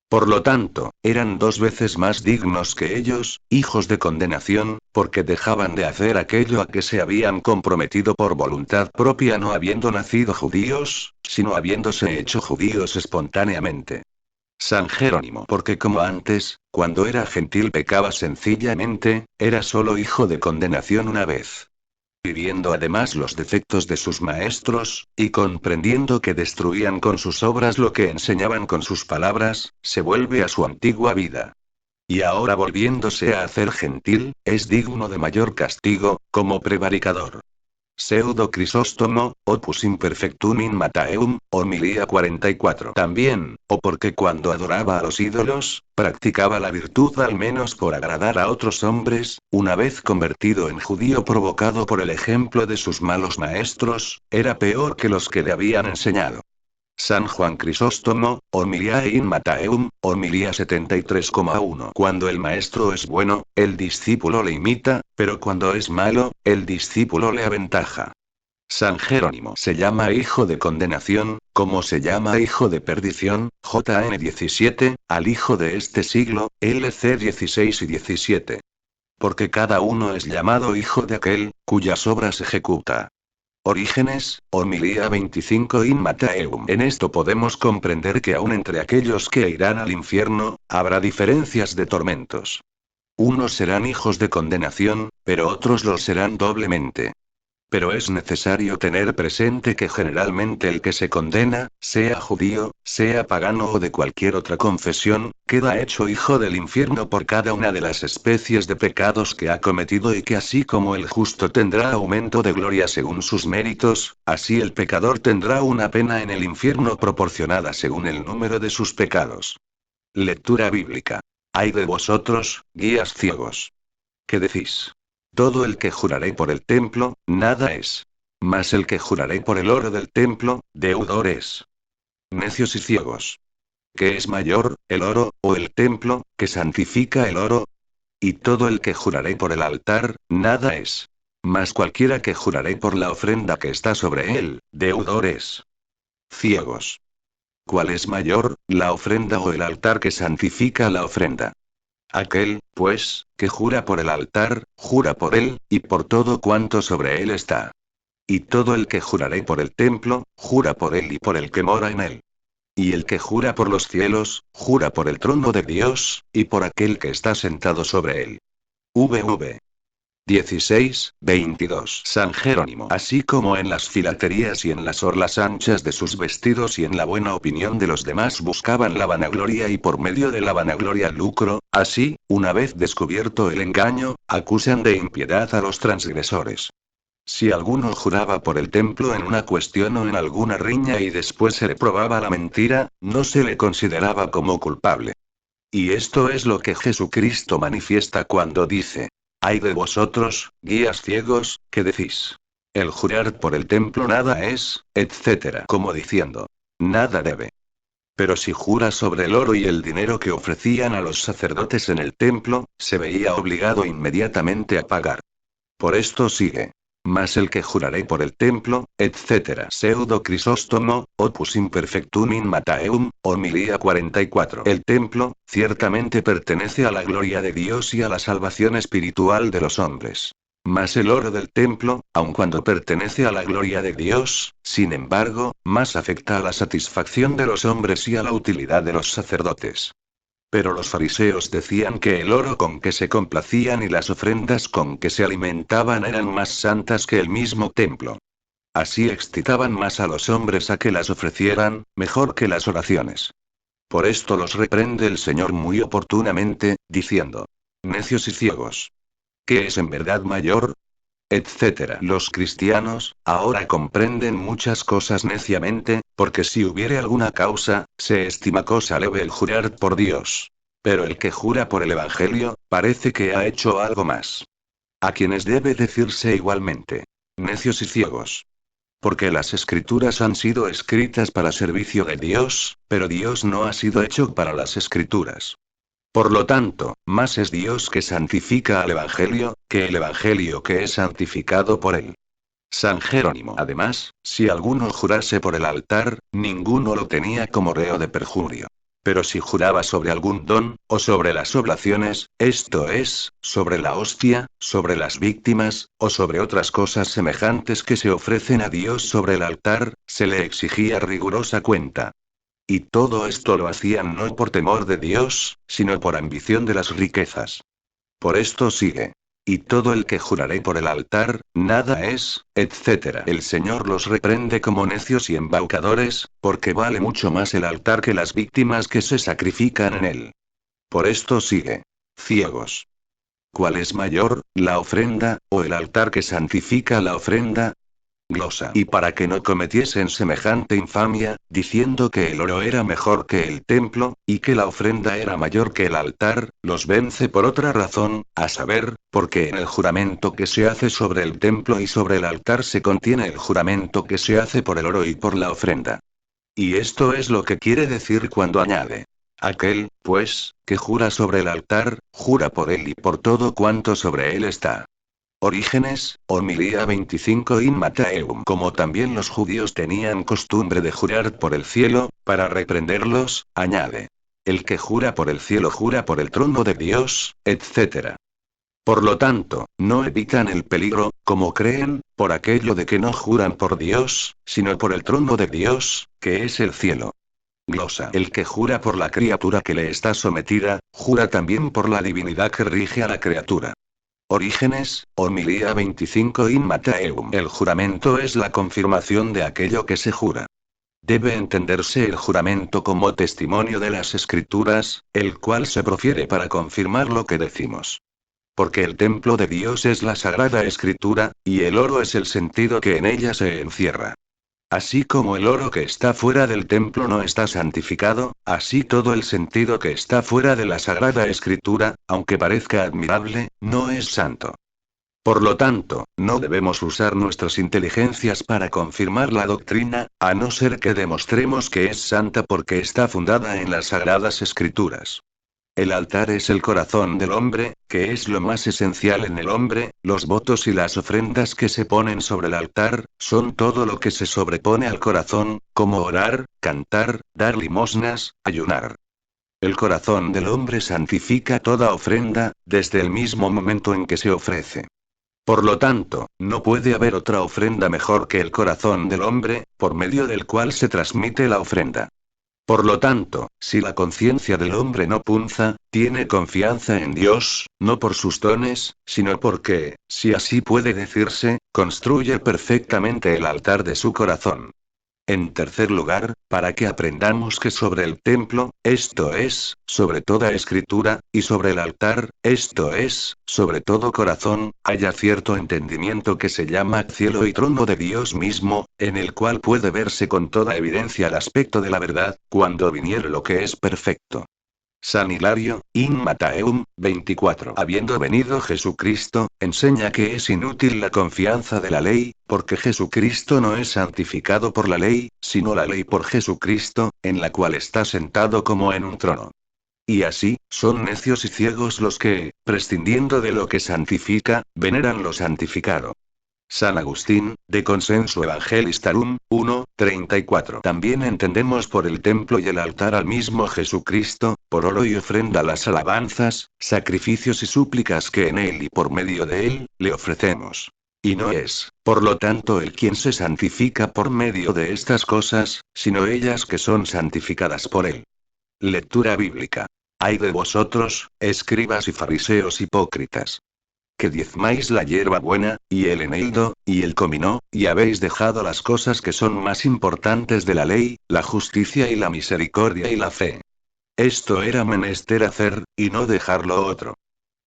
Por lo tanto, eran 2 veces más dignos que ellos, hijos de condenación, porque dejaban de hacer aquello a que se habían comprometido por voluntad propia, no habiendo nacido judíos, sino habiéndose hecho judíos espontáneamente. San Jerónimo. Porque como antes, cuando era gentil pecaba sencillamente, era solo hijo de condenación una vez. Viviendo además los defectos de sus maestros, y comprendiendo que destruían con sus obras lo que enseñaban con sus palabras, se vuelve a su antigua vida. Y ahora volviéndose a hacer gentil, es digno de mayor castigo, como prevaricador. Pseudo Crisóstomo, Opus Imperfectum in Mattheum, homilía 44. También, o porque cuando adoraba a los ídolos, practicaba la virtud al menos por agradar a otros hombres, una vez convertido en judío provocado por el ejemplo de sus malos maestros, era peor que los que le habían enseñado. San Juan Crisóstomo, Homilia in Mattheum, Homilia 73,1. Cuando el maestro es bueno, el discípulo le imita, pero cuando es malo, el discípulo le aventaja. San Jerónimo se llama hijo de condenación, como se llama hijo de perdición, JN 17, al hijo de este siglo, LC 16 y 17. Porque cada uno es llamado hijo de aquel, cuyas obras ejecuta. Orígenes, Homilía 25 in Mattheum. En esto podemos comprender que aun entre aquellos que irán al infierno, habrá diferencias de tormentos. Unos serán hijos de condenación, pero otros lo serán doblemente. Pero es necesario tener presente que generalmente el que se condena, sea judío, sea pagano o de cualquier otra confesión, queda hecho hijo del infierno por cada una de las especies de pecados que ha cometido y que así como el justo tendrá aumento de gloria según sus méritos, así el pecador tendrá una pena en el infierno proporcionada según el número de sus pecados. Lectura bíblica. Ay de vosotros, guías ciegos. ¿Qué decís? Todo el que jurare por el templo, nada es. Mas el que jurare por el oro del templo, deudor es. Necios y ciegos. ¿Qué es mayor, el oro, o el templo, que santifica el oro? Y todo el que jurare por el altar, nada es. Mas cualquiera que jurare por la ofrenda que está sobre él, deudor es. Ciegos. ¿Cuál es mayor, la ofrenda o el altar que santifica la ofrenda? Aquel, pues, que jura por el altar, jura por él, y por todo cuanto sobre él está. Y todo el que jurare por el templo, jura por él y por el que mora en él. Y el que jura por los cielos, jura por el trono de Dios, y por aquel que está sentado sobre él. VV 16:22. San Jerónimo. Así como en las filaterías y en las orlas anchas de sus vestidos y en la buena opinión de los demás buscaban la vanagloria y por medio de la vanagloria lucro, así, una vez descubierto el engaño, acusan de impiedad a los transgresores. Si alguno juraba por el templo en una cuestión o en alguna riña y después se le probaba la mentira, no se le consideraba como culpable. Y esto es lo que Jesucristo manifiesta cuando dice: Ay de vosotros, guías ciegos, ¿qué decís? El jurar por el templo nada es, etc. Como diciendo, nada debe. Pero si jura sobre el oro y el dinero que ofrecían a los sacerdotes en el templo, se veía obligado inmediatamente a pagar. Por esto sigue. Mas el que jurare por el templo, etc. Pseudo Crisóstomo, Opus Imperfectum in Mattheum, Homilía 44. El templo, ciertamente pertenece a la gloria de Dios y a la salvación espiritual de los hombres. Mas el oro del templo, aun cuando pertenece a la gloria de Dios, sin embargo, más afecta a la satisfacción de los hombres y a la utilidad de los sacerdotes. Pero los fariseos decían que el oro con que se complacían y las ofrendas con que se alimentaban eran más santas que el mismo templo. Así excitaban más a los hombres a que las ofrecieran, mejor que las oraciones. Por esto los reprende el Señor muy oportunamente, diciendo: Necios y ciegos. ¿Qué es en verdad mayor? Etcétera. Los cristianos, ahora comprenden muchas cosas neciamente, porque si hubiere alguna causa, se estima cosa leve el jurar por Dios. Pero el que jura por el Evangelio, parece que ha hecho algo más. A quienes debe decirse igualmente: necios y ciegos. Porque las escrituras han sido escritas para servicio de Dios, pero Dios no ha sido hecho para las escrituras. Por lo tanto, más es Dios que santifica al Evangelio, que el Evangelio que es santificado por él. San Jerónimo. Además, si alguno jurase por el altar, ninguno lo tenía como reo de perjurio. Pero si juraba sobre algún don, o sobre las oblaciones, esto es, sobre la hostia, sobre las víctimas, o sobre otras cosas semejantes que se ofrecen a Dios sobre el altar, se le exigía rigurosa cuenta. Y todo esto lo hacían no por temor de Dios, sino por ambición de las riquezas. Por esto sigue. Y todo el que jurare por el altar, nada es, etc. El Señor los reprende como necios y embaucadores, porque vale mucho más el altar que las víctimas que se sacrifican en él. Por esto sigue. Ciegos. ¿Cuál es mayor, la ofrenda, o el altar que santifica la ofrenda? Glosa. Y para que no cometiesen semejante infamia, diciendo que el oro era mejor que el templo, y que la ofrenda era mayor que el altar, los vence por otra razón, a saber, porque en el juramento que se hace sobre el templo y sobre el altar se contiene el juramento que se hace por el oro y por la ofrenda. Y esto es lo que quiere decir cuando añade. Aquel, pues, que jura sobre el altar, jura por él y por todo cuanto sobre él está. Orígenes, homilía 25 in Mattheum. Como también los judíos tenían costumbre de jurar por el cielo, para reprenderlos, añade. El que jura por el cielo jura por el trono de Dios, etc. Por lo tanto, no evitan el peligro, como creen, por aquello de que no juran por Dios, sino por el trono de Dios, que es el cielo. Glosa. El que jura por la criatura que le está sometida, jura también por la divinidad que rige a la criatura. Orígenes, homilía 25 in Mattheum. El juramento es la confirmación de aquello que se jura. Debe entenderse el juramento como testimonio de las Escrituras, el cual se profiere para confirmar lo que decimos. Porque el templo de Dios es la Sagrada Escritura, y el oro es el sentido que en ella se encierra. Así como el oro que está fuera del templo no está santificado, así todo el sentido que está fuera de la Sagrada Escritura, aunque parezca admirable, no es santo. Por lo tanto, no debemos usar nuestras inteligencias para confirmar la doctrina, a no ser que demostremos que es santa porque está fundada en las Sagradas Escrituras. El altar es el corazón del hombre, que es lo más esencial en el hombre. Los votos y las ofrendas que se ponen sobre el altar, son todo lo que se sobrepone al corazón, como orar, cantar, dar limosnas, ayunar. El corazón del hombre santifica toda ofrenda, desde el mismo momento en que se ofrece. Por lo tanto, no puede haber otra ofrenda mejor que el corazón del hombre, por medio del cual se transmite la ofrenda. Por lo tanto, si la conciencia del hombre no punza, tiene confianza en Dios, no por sus dones, sino porque, si así puede decirse, construye perfectamente el altar de su corazón. En tercer lugar, para que aprendamos que sobre el templo, esto es, sobre toda escritura, y sobre el altar, esto es, sobre todo corazón, haya cierto entendimiento que se llama cielo y trono de Dios mismo, en el cual puede verse con toda evidencia el aspecto de la verdad, cuando viniere lo que es perfecto. San Hilario, in Mattheum, 24. Habiendo venido Jesucristo, enseña que es inútil la confianza de la ley, porque Jesucristo no es santificado por la ley, sino la ley por Jesucristo, en la cual está sentado como en un trono. Y así, son necios y ciegos los que, prescindiendo de lo que santifica, veneran lo santificado. San Agustín, de Consenso Evangelistarum, 1, 34. También entendemos por el templo y el altar al mismo Jesucristo, por oro y ofrenda las alabanzas, sacrificios y súplicas que en él y por medio de él, le ofrecemos. Y no es, por lo tanto, el quien se santifica por medio de estas cosas, sino ellas que son santificadas por él. Lectura bíblica. Ay de vosotros, escribas y fariseos hipócritas, que diezmáis la hierba buena, y el eneldo, y el comino, y habéis dejado las cosas que son más importantes de la ley, la justicia y la misericordia y la fe. Esto era menester hacer, y no dejar lo otro.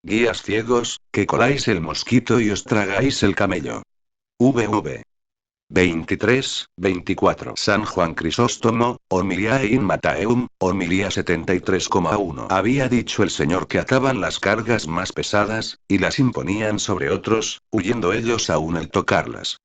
Guías ciegos, que coláis el mosquito y os tragáis el camello. VV 23, 24. San Juan Crisóstomo, homilía in Mattheum, homilía 73,1. Había dicho el Señor que ataban las cargas más pesadas, y las imponían sobre otros, huyendo ellos aún al tocarlas.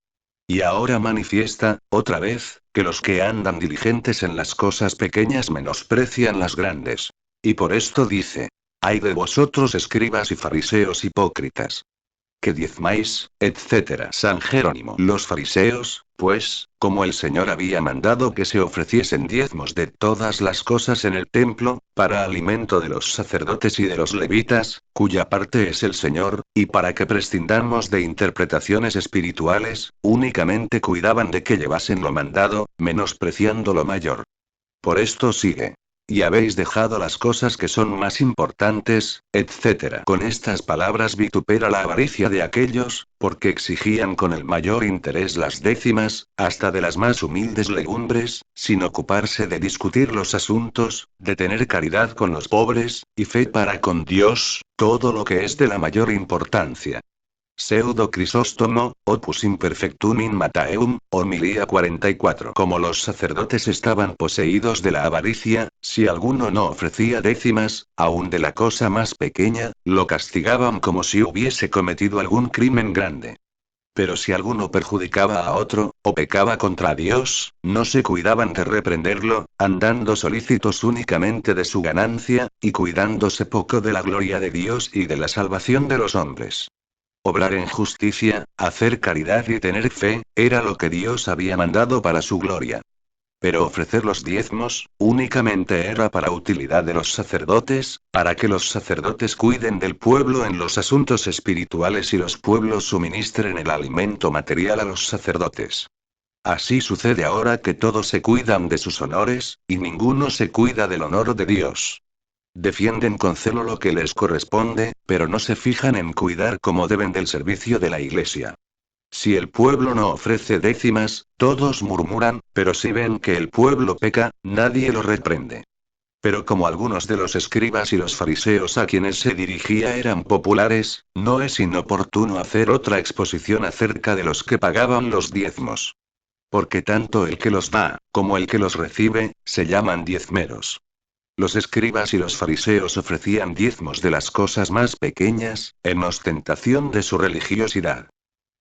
Y ahora manifiesta, otra vez, que los que andan diligentes en las cosas pequeñas menosprecian las grandes. Y por esto dice: ay de vosotros escribas y fariseos hipócritas, que diezmáis, etc. San Jerónimo. Los fariseos, pues, como el Señor había mandado que se ofreciesen diezmos de todas las cosas en el templo, para alimento de los sacerdotes y de los levitas, cuya parte es el Señor, y para que prescindamos de interpretaciones espirituales, únicamente cuidaban de que llevasen lo mandado, menospreciando lo mayor. Por esto sigue: y habéis dejado las cosas que son más importantes, etc. Con estas palabras vitupera la avaricia de aquellos, porque exigían con el mayor interés las décimas, hasta de las más humildes legumbres, sin ocuparse de discutir los asuntos, de tener caridad con los pobres, y fe para con Dios, todo lo que es de la mayor importancia. Pseudo Crisóstomo, Opus Imperfectum in Mattheum, homilía 44. Como los sacerdotes estaban poseídos de la avaricia, si alguno no ofrecía décimas, aun de la cosa más pequeña, lo castigaban como si hubiese cometido algún crimen grande. Pero si alguno perjudicaba a otro, o pecaba contra Dios, no se cuidaban de reprenderlo, andando solícitos únicamente de su ganancia, y cuidándose poco de la gloria de Dios y de la salvación de los hombres. Obrar en justicia, hacer caridad y tener fe, era lo que Dios había mandado para su gloria. Pero ofrecer los diezmos, únicamente era para utilidad de los sacerdotes, para que los sacerdotes cuiden del pueblo en los asuntos espirituales y los pueblos suministren el alimento material a los sacerdotes. Así sucede ahora que todos se cuidan de sus honores, y ninguno se cuida del honor de Dios. Defienden con celo lo que les corresponde, pero no se fijan en cuidar como deben del servicio de la Iglesia. Si el pueblo no ofrece décimas, todos murmuran, pero si ven que el pueblo peca, nadie lo reprende. Pero como algunos de los escribas y los fariseos a quienes se dirigía eran populares, no es inoportuno hacer otra exposición acerca de los que pagaban los diezmos. Porque tanto el que los da, como el que los recibe, se llaman diezmeros. Los escribas y los fariseos ofrecían diezmos de las cosas más pequeñas, en ostentación de su religiosidad.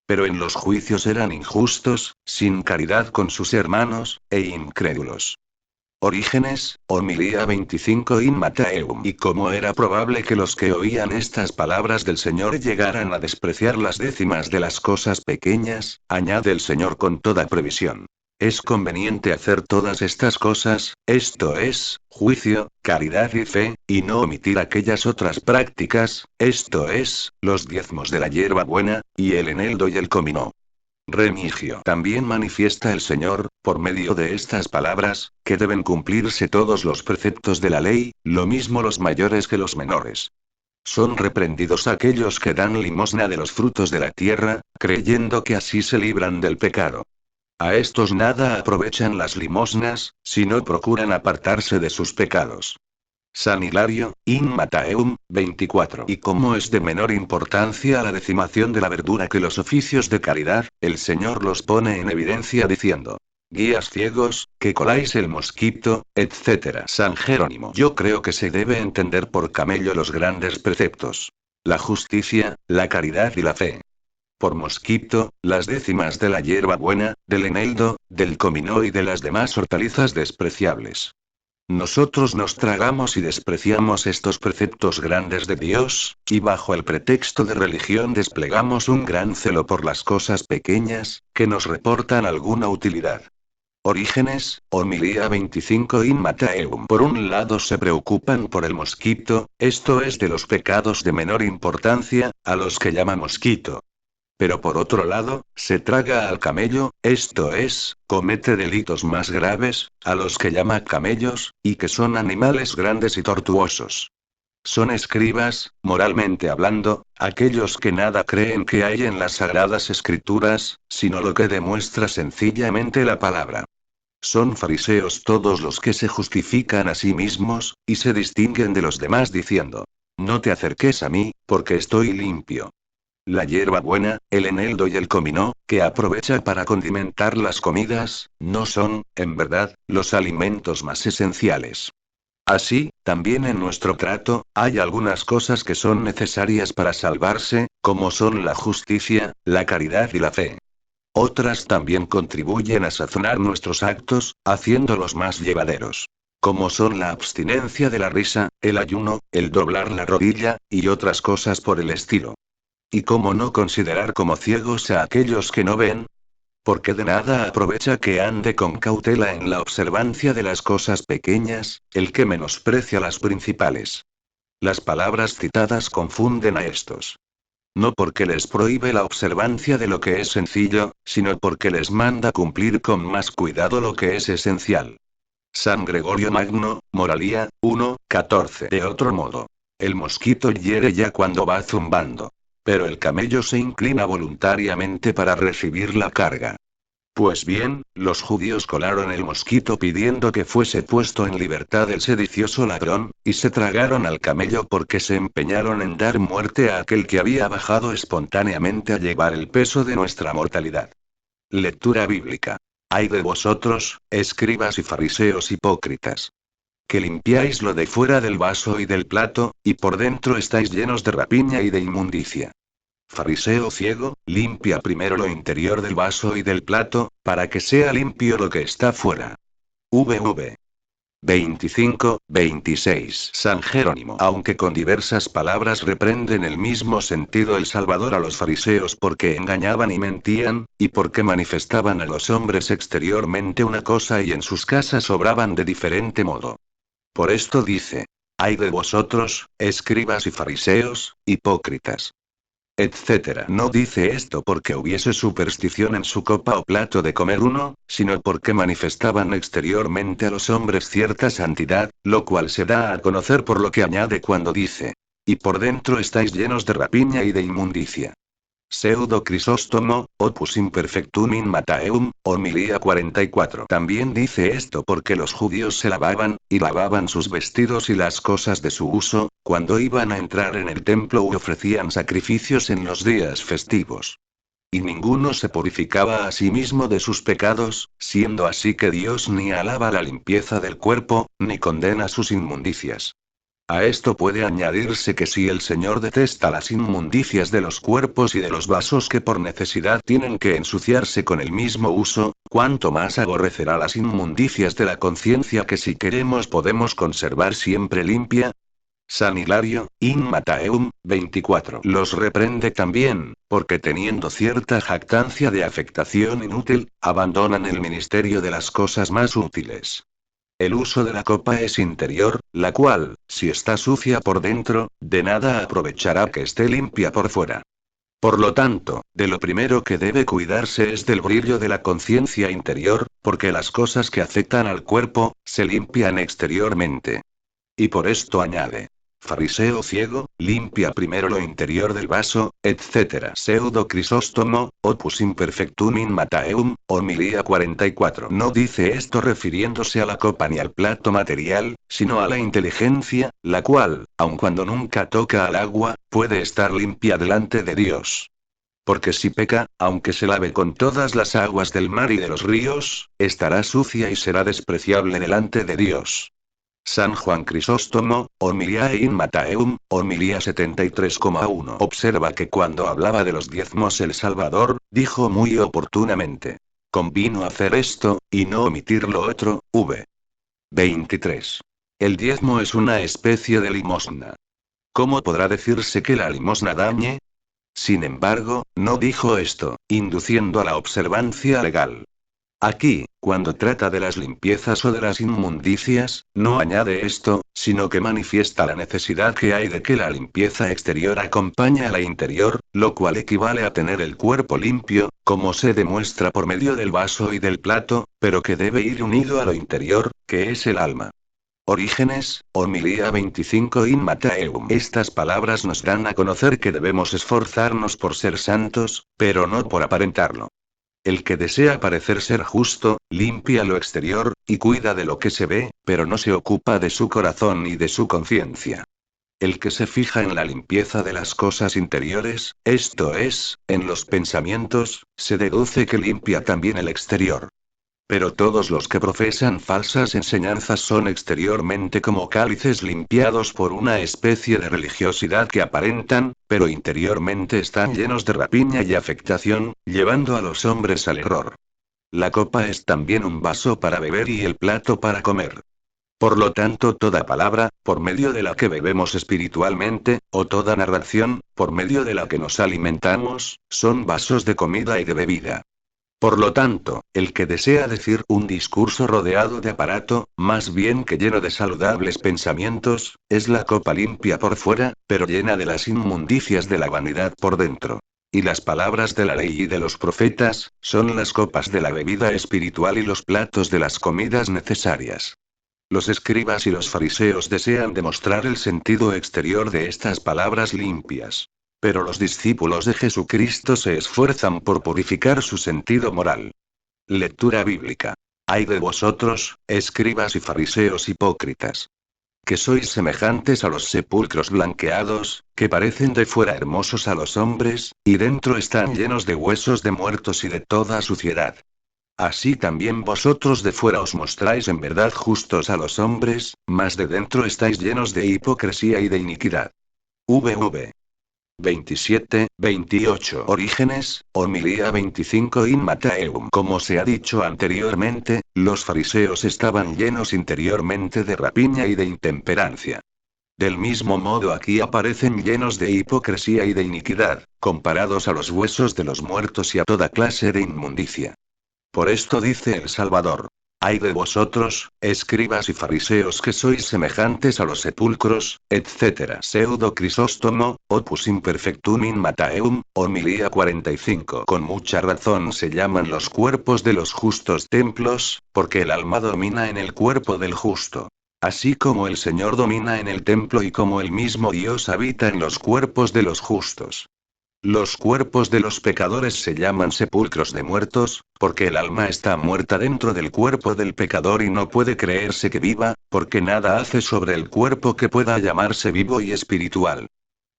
Pero en los juicios eran injustos, sin caridad con sus hermanos, e incrédulos. Orígenes, homilía 25 in Mattheum. Y como era probable que los que oían estas palabras del Señor llegaran a despreciar las décimas de las cosas pequeñas, añade el Señor con toda previsión. Es conveniente hacer todas estas cosas, esto es, juicio, caridad y fe, y no omitir aquellas otras prácticas, esto es, los diezmos de la hierba buena, y el eneldo y el comino. Remigio. También manifiesta el Señor, por medio de estas palabras, que deben cumplirse todos los preceptos de la ley, lo mismo los mayores que los menores. Son reprendidos aquellos que dan limosna de los frutos de la tierra, creyendo que así se libran del pecado. A estos nada aprovechan las limosnas, sino procuran apartarse de sus pecados. San Hilario, in Mattheum, 24. Y como es de menor importancia la decimación de la verdura que los oficios de caridad, el Señor los pone en evidencia diciendo: guías ciegos, que coláis el mosquito, etc. San Jerónimo. Yo creo que se debe entender por camello los grandes preceptos: la justicia, la caridad y la fe. Por mosquito, las décimas de la hierba buena, del eneldo, del comino y de las demás hortalizas despreciables. Nosotros nos tragamos y despreciamos estos preceptos grandes de Dios, y bajo el pretexto de religión desplegamos un gran celo por las cosas pequeñas, que nos reportan alguna utilidad. Orígenes, homilía 25 in Mattheum. Por un lado se preocupan por el mosquito, esto es de los pecados de menor importancia, a los que llama mosquito. Pero por otro lado, se traga al camello, esto es, comete delitos más graves, a los que llama camellos, y que son animales grandes y tortuosos. Son escribas, moralmente hablando, aquellos que nada creen que hay en las sagradas escrituras, sino lo que demuestra sencillamente la palabra. Son fariseos todos los que se justifican a sí mismos, y se distinguen de los demás diciendo: no te acerques a mí, porque estoy limpio. La hierba buena, el eneldo y el comino, que aprovecha para condimentar las comidas, no son, en verdad, los alimentos más esenciales. Así, también en nuestro trato, hay algunas cosas que son necesarias para salvarse, como son la justicia, la caridad y la fe. Otras también contribuyen a sazonar nuestros actos, haciéndolos más llevaderos. Como son la abstinencia de la risa, el ayuno, el doblar la rodilla, y otras cosas por el estilo. ¿Y cómo no considerar como ciegos a aquellos que no ven? Porque de nada aprovecha que ande con cautela en la observancia de las cosas pequeñas, el que menosprecia las principales. Las palabras citadas confunden a estos. No porque les prohíbe la observancia de lo que es sencillo, sino porque les manda cumplir con más cuidado lo que es esencial. San Gregorio Magno, Moralía, 1:14. De otro modo, el mosquito hiere ya cuando va zumbando. Pero el camello se inclina voluntariamente para recibir la carga. Pues bien, los judíos colaron el mosquito pidiendo que fuese puesto en libertad el sedicioso ladrón, y se tragaron al camello porque se empeñaron en dar muerte a aquel que había bajado espontáneamente a llevar el peso de nuestra mortalidad. Lectura bíblica. Ay de vosotros, escribas y fariseos hipócritas, que limpiáis lo de fuera del vaso y del plato, y por dentro estáis llenos de rapiña y de inmundicia. Fariseo ciego, limpia primero lo interior del vaso y del plato, para que sea limpio lo que está fuera. VV 25-26. San Jerónimo. Aunque con diversas palabras reprenden el mismo sentido el Salvador a los fariseos porque engañaban y mentían, y porque manifestaban a los hombres exteriormente una cosa y en sus casas obraban de diferente modo. Por esto dice: ay de vosotros, escribas y fariseos, hipócritas, etcétera. No dice esto porque hubiese superstición en su copa o plato de comer uno, sino porque manifestaban exteriormente a los hombres cierta santidad, lo cual se da a conocer por lo que añade cuando dice: y por dentro estáis llenos de rapiña y de inmundicia. Pseudo Crisóstomo, Opus Imperfectum in Mattheum, homilía 44. También dice esto porque los judíos se lavaban, y lavaban sus vestidos y las cosas de su uso, cuando iban a entrar en el templo u ofrecían sacrificios en los días festivos. Y ninguno se purificaba a sí mismo de sus pecados, siendo así que Dios ni alaba la limpieza del cuerpo, ni condena sus inmundicias. A esto puede añadirse que si el Señor detesta las inmundicias de los cuerpos y de los vasos que por necesidad tienen que ensuciarse con el mismo uso, cuánto más aborrecerá las inmundicias de la conciencia que si queremos podemos conservar siempre limpia. San Hilario, in Mattheum, 24. Los reprende también, porque teniendo cierta jactancia de afectación inútil, abandonan el ministerio de las cosas más útiles. El uso de la copa es interior, la cual, si está sucia por dentro, de nada aprovechará que esté limpia por fuera. Por lo tanto, de lo primero que debe cuidarse es del brillo de la conciencia interior, porque las cosas que afectan al cuerpo, se limpian exteriormente. Y por esto añade: fariseo ciego, limpia primero lo interior del vaso, etc. Pseudo Crisóstomo, Opus Imperfectum in Mattheum, homilía 44. No dice esto refiriéndose a la copa ni al plato material, sino a la inteligencia, la cual, aun cuando nunca toca al agua, puede estar limpia delante de Dios. Porque si peca, aunque se lave con todas las aguas del mar y de los ríos, estará sucia y será despreciable delante de Dios. San Juan Crisóstomo, homilía in Mattheum, homilía 73,1. Observa que cuando hablaba de los diezmos el Salvador, dijo muy oportunamente: convino hacer esto, y no omitir lo otro. 23. El diezmo es una especie de limosna. ¿Cómo podrá decirse que la limosna dañe? Sin embargo, no dijo esto, induciendo a la observancia legal. Aquí, cuando trata de las limpiezas o de las inmundicias, no añade esto, sino que manifiesta la necesidad que hay de que la limpieza exterior acompañe a la interior, lo cual equivale a tener el cuerpo limpio, como se demuestra por medio del vaso y del plato, pero que debe ir unido a lo interior, que es el alma. Orígenes, homilía 25 in Mattheum. Estas palabras nos dan a conocer que debemos esforzarnos por ser santos, pero no por aparentarlo. El que desea parecer ser justo, limpia lo exterior, y cuida de lo que se ve, pero no se ocupa de su corazón y de su conciencia. El que se fija en la limpieza de las cosas interiores, esto es, en los pensamientos, se deduce que limpia también el exterior. Pero todos los que profesan falsas enseñanzas son exteriormente como cálices limpiados por una especie de religiosidad que aparentan, pero interiormente están llenos de rapiña y afectación, llevando a los hombres al error. La copa es también un vaso para beber y el plato para comer. Por lo tanto, toda palabra, por medio de la que bebemos espiritualmente, o toda narración, por medio de la que nos alimentamos, son vasos de comida y de bebida. Por lo tanto, el que desea decir un discurso rodeado de aparato, más bien que lleno de saludables pensamientos, es la copa limpia por fuera, pero llena de las inmundicias de la vanidad por dentro. Y las palabras de la ley y de los profetas, son las copas de la bebida espiritual y los platos de las comidas necesarias. Los escribas y los fariseos desean demostrar el sentido exterior de estas palabras limpias. Pero los discípulos de Jesucristo se esfuerzan por purificar su sentido moral. Lectura bíblica. Ay de vosotros, escribas y fariseos hipócritas, que sois semejantes a los sepulcros blanqueados, que parecen de fuera hermosos a los hombres, y dentro están llenos de huesos de muertos y de toda suciedad. Así también vosotros de fuera os mostráis en verdad justos a los hombres, mas de dentro estáis llenos de hipocresía y de iniquidad. VV 27, 28 Orígenes, homilía 25 in Mattheum. Como se ha dicho anteriormente, los fariseos estaban llenos interiormente de rapiña y de intemperancia. Del mismo modo aquí aparecen llenos de hipocresía y de iniquidad, comparados a los huesos de los muertos y a toda clase de inmundicia. Por esto dice el Salvador: ay de vosotros, escribas y fariseos que sois semejantes a los sepulcros, etc. Pseudo Crisóstomo, Opus Imperfectum in Mattheum, homilía 45. Con mucha razón se llaman los cuerpos de los justos templos, porque el alma domina en el cuerpo del justo. Así como el Señor domina en el templo y como el mismo Dios habita en los cuerpos de los justos. Los cuerpos de los pecadores se llaman sepulcros de muertos, porque el alma está muerta dentro del cuerpo del pecador y no puede creerse que viva, porque nada hace sobre el cuerpo que pueda llamarse vivo y espiritual.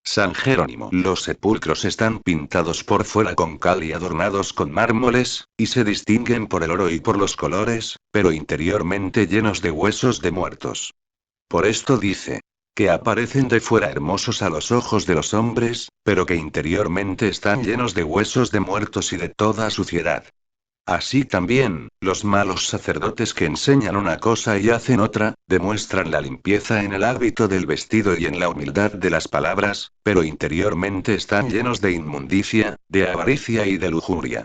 San Jerónimo. Los sepulcros están pintados por fuera con cal y adornados con mármoles, y se distinguen por el oro y por los colores, pero interiormente llenos de huesos de muertos. Por esto dice: que aparecen de fuera hermosos a los ojos de los hombres, pero que interiormente están llenos de huesos de muertos y de toda suciedad. Así también, los malos sacerdotes que enseñan una cosa y hacen otra, demuestran la limpieza en el hábito del vestido y en la humildad de las palabras, pero interiormente están llenos de inmundicia, de avaricia y de lujuria.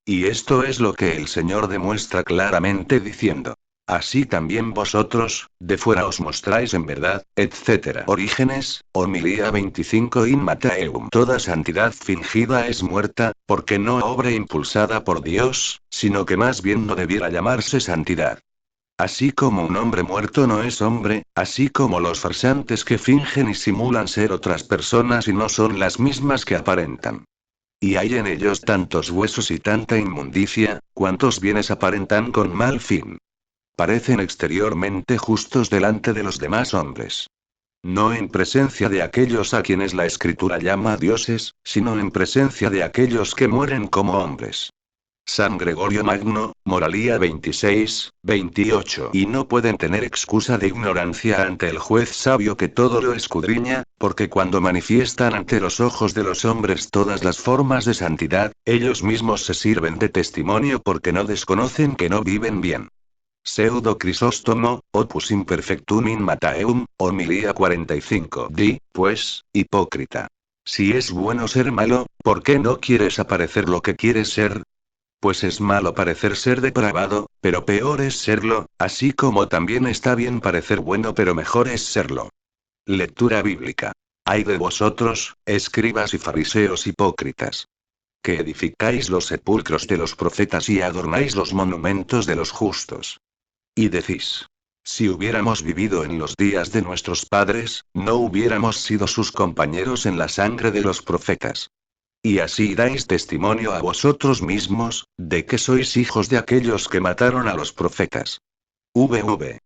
Y esto es lo que el Señor demuestra claramente diciendo: así también vosotros, de fuera os mostráis en verdad, etc. Orígenes, homilía 25 in Mattheum. Toda santidad fingida es muerta, porque no obra impulsada por Dios, sino que más bien no debiera llamarse santidad. Así como un hombre muerto no es hombre, así como los farsantes que fingen y simulan ser otras personas y no son las mismas que aparentan. Y hay en ellos tantos huesos y tanta inmundicia, cuantos bienes aparentan con mal fin. Parecen exteriormente justos delante de los demás hombres. No en presencia de aquellos a quienes la Escritura llama dioses, sino en presencia de aquellos que mueren como hombres. San Gregorio Magno, Moralía 26, 28. Y no pueden tener excusa de ignorancia ante el juez sabio que todo lo escudriña, porque cuando manifiestan ante los ojos de los hombres todas las formas de santidad, ellos mismos se sirven de testimonio porque no desconocen que no viven bien. Pseudo Crisóstomo, Opus Imperfectum in Mattheum, homilía 45. Di, pues, hipócrita. Si es bueno ser malo, ¿por qué no quieres aparecer lo que quieres ser? Pues es malo parecer ser depravado, pero peor es serlo, así como también está bien parecer bueno pero mejor es serlo. Lectura bíblica. Ay de vosotros, escribas y fariseos hipócritas, que edificáis los sepulcros de los profetas y adornáis los monumentos de los justos. Y decís: si hubiéramos vivido en los días de nuestros padres, no hubiéramos sido sus compañeros en la sangre de los profetas. Y así dais testimonio a vosotros mismos, de que sois hijos de aquellos que mataron a los profetas. VV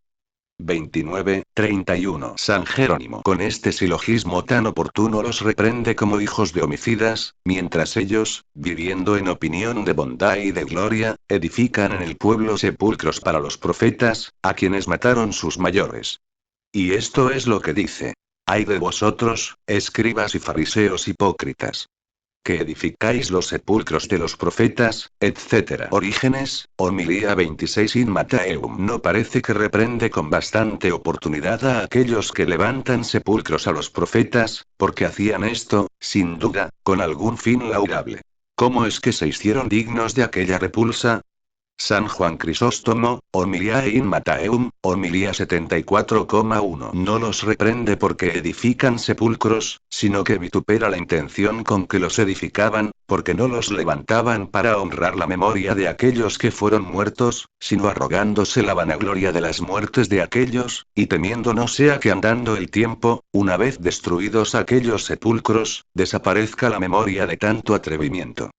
29, 31. San Jerónimo con este silogismo tan oportuno los reprende como hijos de homicidas, mientras ellos, viviendo en opinión de bondad y de gloria, edifican en el pueblo sepulcros para los profetas, a quienes mataron sus mayores. Y esto es lo que dice: ay de vosotros, escribas y fariseos hipócritas, que edificáis los sepulcros de los profetas, etc. Orígenes, homilía 26 in Mattheum. No parece que reprende con bastante oportunidad a aquellos que levantan sepulcros a los profetas, porque hacían esto, sin duda, con algún fin laudable. ¿Cómo es que se hicieron dignos de aquella repulsa? San Juan Crisóstomo, homilía in Mattheum, homilía 74,1. No los reprende porque edifican sepulcros, sino que vitupera la intención con que los edificaban, porque no los levantaban para honrar la memoria de aquellos que fueron muertos, sino arrogándose la vanagloria de las muertes de aquellos, y temiendo no sea que andando el tiempo, una vez destruidos aquellos sepulcros, desaparezca la memoria de tanto atrevimiento.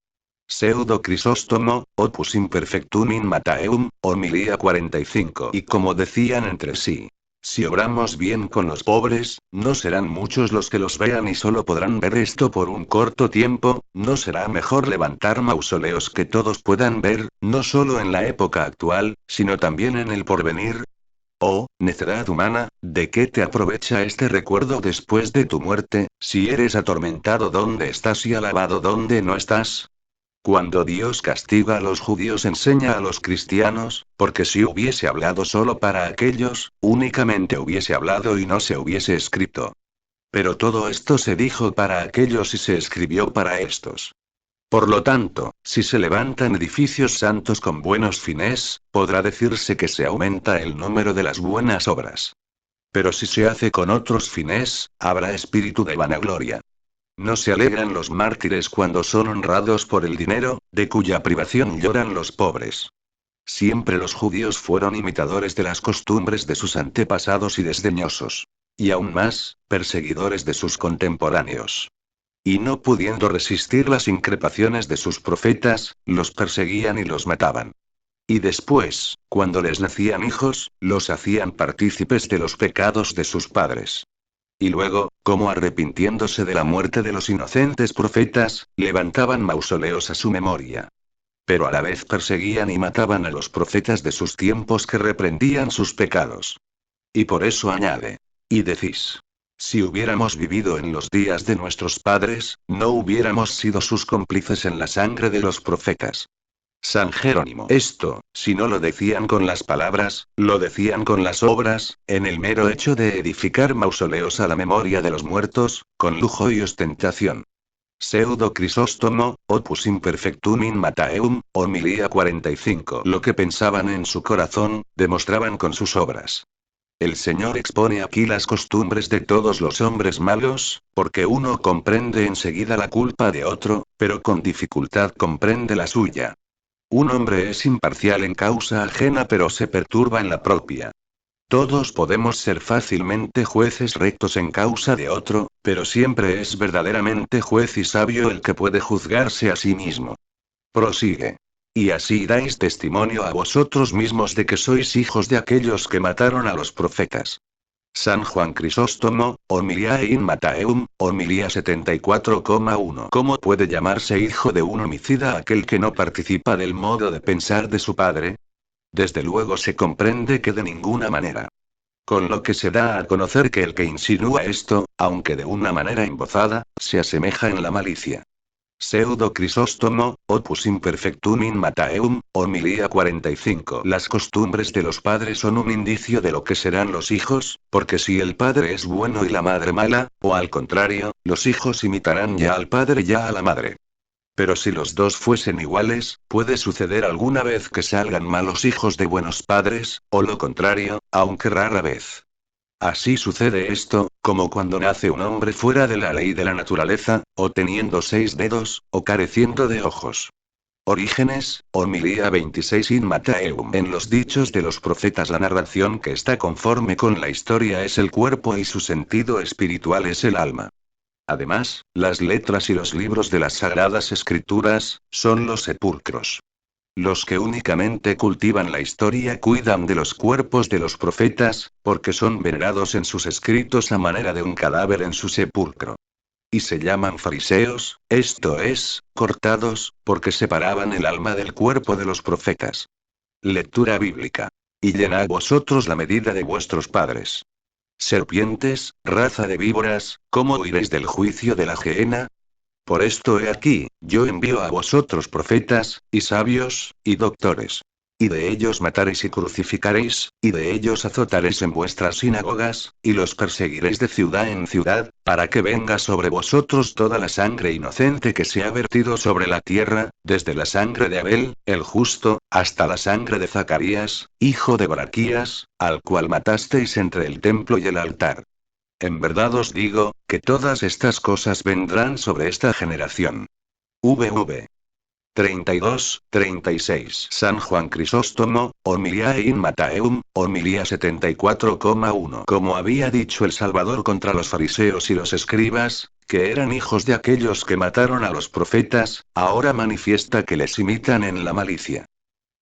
Pseudo Crisóstomo, Opus Imperfectum in Mattheum, homilía 45. Y como decían entre sí: si obramos bien con los pobres, no serán muchos los que los vean y solo podrán ver esto por un corto tiempo, ¿no será mejor levantar mausoleos que todos puedan ver, no solo en la época actual, sino también en el porvenir? Oh, necedad humana, ¿de qué te aprovecha este recuerdo después de tu muerte, si eres atormentado donde estás y alabado donde no estás? Cuando Dios castiga a los judíos enseña a los cristianos, porque si hubiese hablado solo para aquellos, únicamente hubiese hablado y no se hubiese escrito. Pero todo esto se dijo para aquellos y se escribió para estos. Por lo tanto, si se levantan edificios santos con buenos fines, podrá decirse que se aumenta el número de las buenas obras. Pero si se hace con otros fines, habrá espíritu de vanagloria. No se alegran los mártires cuando son honrados por el dinero, de cuya privación lloran los pobres. Siempre los judíos fueron imitadores de las costumbres de sus antepasados y desdeñosos. Y aún más, perseguidores de sus contemporáneos. Y no pudiendo resistir las increpaciones de sus profetas, los perseguían y los mataban. Y después, cuando les nacían hijos, los hacían partícipes de los pecados de sus padres. Y luego, como arrepintiéndose de la muerte de los inocentes profetas, levantaban mausoleos a su memoria. Pero a la vez perseguían y mataban a los profetas de sus tiempos que reprendían sus pecados. Y por eso añade. Y decís. Si hubiéramos vivido en los días de nuestros padres, no hubiéramos sido sus cómplices en la sangre de los profetas. San Jerónimo. Esto, si no lo decían con las palabras, lo decían con las obras, en el mero hecho de edificar mausoleos a la memoria de los muertos, con lujo y ostentación. Pseudo Crisóstomo, Opus Imperfectum in Mattheum, homilía 45. Lo que pensaban en su corazón, demostraban con sus obras. El Señor expone aquí las costumbres de todos los hombres malos, porque uno comprende enseguida la culpa de otro, pero con dificultad comprende la suya. Un hombre es imparcial en causa ajena pero se perturba en la propia. Todos podemos ser fácilmente jueces rectos en causa de otro, pero siempre es verdaderamente juez y sabio el que puede juzgarse a sí mismo. Prosigue. Y así dais testimonio a vosotros mismos de que sois hijos de aquellos que mataron a los profetas. San Juan Crisóstomo, Homilia in Mattheum, homilía 74,1. ¿Cómo puede llamarse hijo de un homicida aquel que no participa del modo de pensar de su padre? Desde luego se comprende que de ninguna manera. Con lo que se da a conocer que el que insinúa esto, aunque de una manera embozada, se asemeja en la malicia. Pseudo Crisóstomo, Opus Imperfectum in Mattheum, homilía 45. Las costumbres de los padres son un indicio de lo que serán los hijos, porque si el padre es bueno y la madre mala, o al contrario, los hijos imitarán ya al padre ya a la madre. Pero si los dos fuesen iguales, puede suceder alguna vez que salgan malos hijos de buenos padres, o lo contrario, aunque rara vez. Así sucede esto, como cuando nace un hombre fuera de la ley de la naturaleza, o teniendo 6 dedos, o careciendo de ojos. Orígenes, homilía 26 in Mattheum. En los dichos de los profetas la narración que está conforme con la historia es el cuerpo y su sentido espiritual es el alma. Además, las letras y los libros de las sagradas escrituras, son los sepulcros. Los que únicamente cultivan la historia cuidan de los cuerpos de los profetas, porque son venerados en sus escritos a manera de un cadáver en su sepulcro. Y se llaman fariseos, esto es, cortados, porque separaban el alma del cuerpo de los profetas. Lectura bíblica. Y llenad vosotros la medida de vuestros padres. Serpientes, raza de víboras, ¿cómo huiréis del juicio de la gehenna? Por esto he aquí, yo envío a vosotros profetas, y sabios, y doctores. Y de ellos mataréis y crucificaréis, y de ellos azotaréis en vuestras sinagogas, y los perseguiréis de ciudad en ciudad, para que venga sobre vosotros toda la sangre inocente que se ha vertido sobre la tierra, desde la sangre de Abel, el justo, hasta la sangre de Zacarías, hijo de Baraquías, al cual matasteis entre el templo y el altar. En verdad os digo, que todas estas cosas vendrán sobre esta generación. VV 32-36. San Juan Crisóstomo, homilía in Mattheum, homilía 74,1. Como había dicho el Salvador contra los fariseos y los escribas, que eran hijos de aquellos que mataron a los profetas, ahora manifiesta que les imitan en la malicia.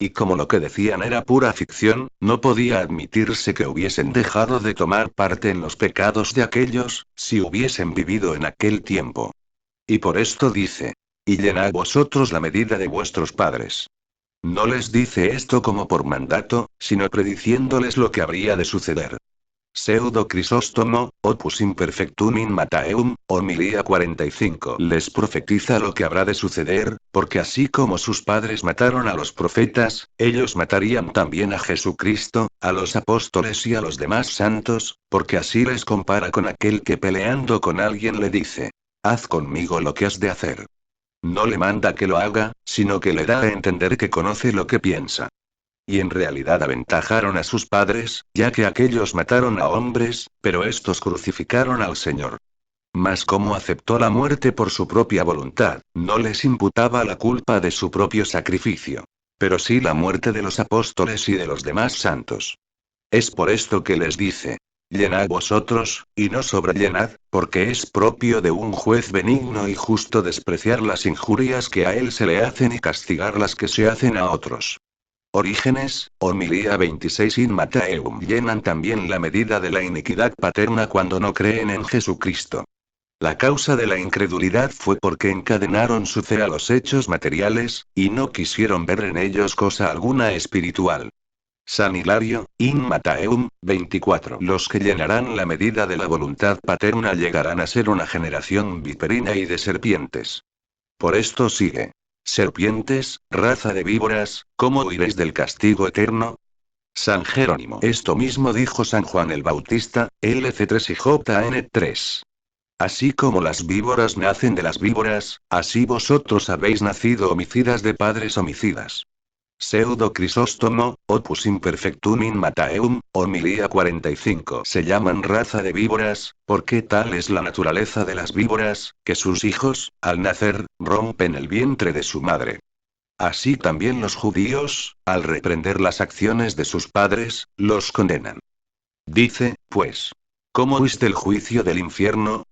Y como lo que decían era pura ficción, no podía admitirse que hubiesen dejado de tomar parte en los pecados de aquellos, si hubiesen vivido en aquel tiempo. Y por esto dice, y llenad vosotros la medida de vuestros padres. No les dice esto como por mandato, sino prediciéndoles lo que habría de suceder. Pseudo Crisóstomo, Opus Imperfectum in Mattheum, homilía 45. Les profetiza lo que habrá de suceder, porque así como sus padres mataron a los profetas, ellos matarían también a Jesucristo, a los apóstoles y a los demás santos, porque así les compara con aquel que peleando con alguien le dice: haz conmigo lo que has de hacer. No le manda que lo haga, sino que le da a entender que conoce lo que piensa. Y en realidad aventajaron a sus padres, ya que aquellos mataron a hombres, pero estos crucificaron al Señor. Mas como aceptó la muerte por su propia voluntad, no les imputaba la culpa de su propio sacrificio. Pero sí la muerte de los apóstoles y de los demás santos. Es por esto que les dice: llenad vosotros, y no sobrellenad, porque es propio de un juez benigno y justo despreciar las injurias que a él se le hacen y castigar las que se hacen a otros. Orígenes, homilía 26 in Mattheum. Llenan también la medida de la iniquidad paterna cuando no creen en Jesucristo. La causa de la incredulidad fue porque encadenaron su fe a los hechos materiales, y no quisieron ver en ellos cosa alguna espiritual. San Hilario, in Mattheum, 24. Los que llenarán la medida de la voluntad paterna llegarán a ser una generación viperina y de serpientes. Por esto sigue: serpientes, raza de víboras, ¿cómo huiréis del castigo eterno? San Jerónimo. Esto mismo dijo San Juan el Bautista, LC3 y JN3. Así como las víboras nacen de las víboras, así vosotros habéis nacido homicidas de padres homicidas. Pseudo Crisóstomo, Opus Imperfectum in Mattheum, homilía 45. Se llaman raza de víboras, porque tal es la naturaleza de las víboras, que sus hijos, al nacer, rompen el vientre de su madre. Así también los judíos, al reprender las acciones de sus padres, los condenan. Dice, pues: ¿cómo huiste el juicio del infierno?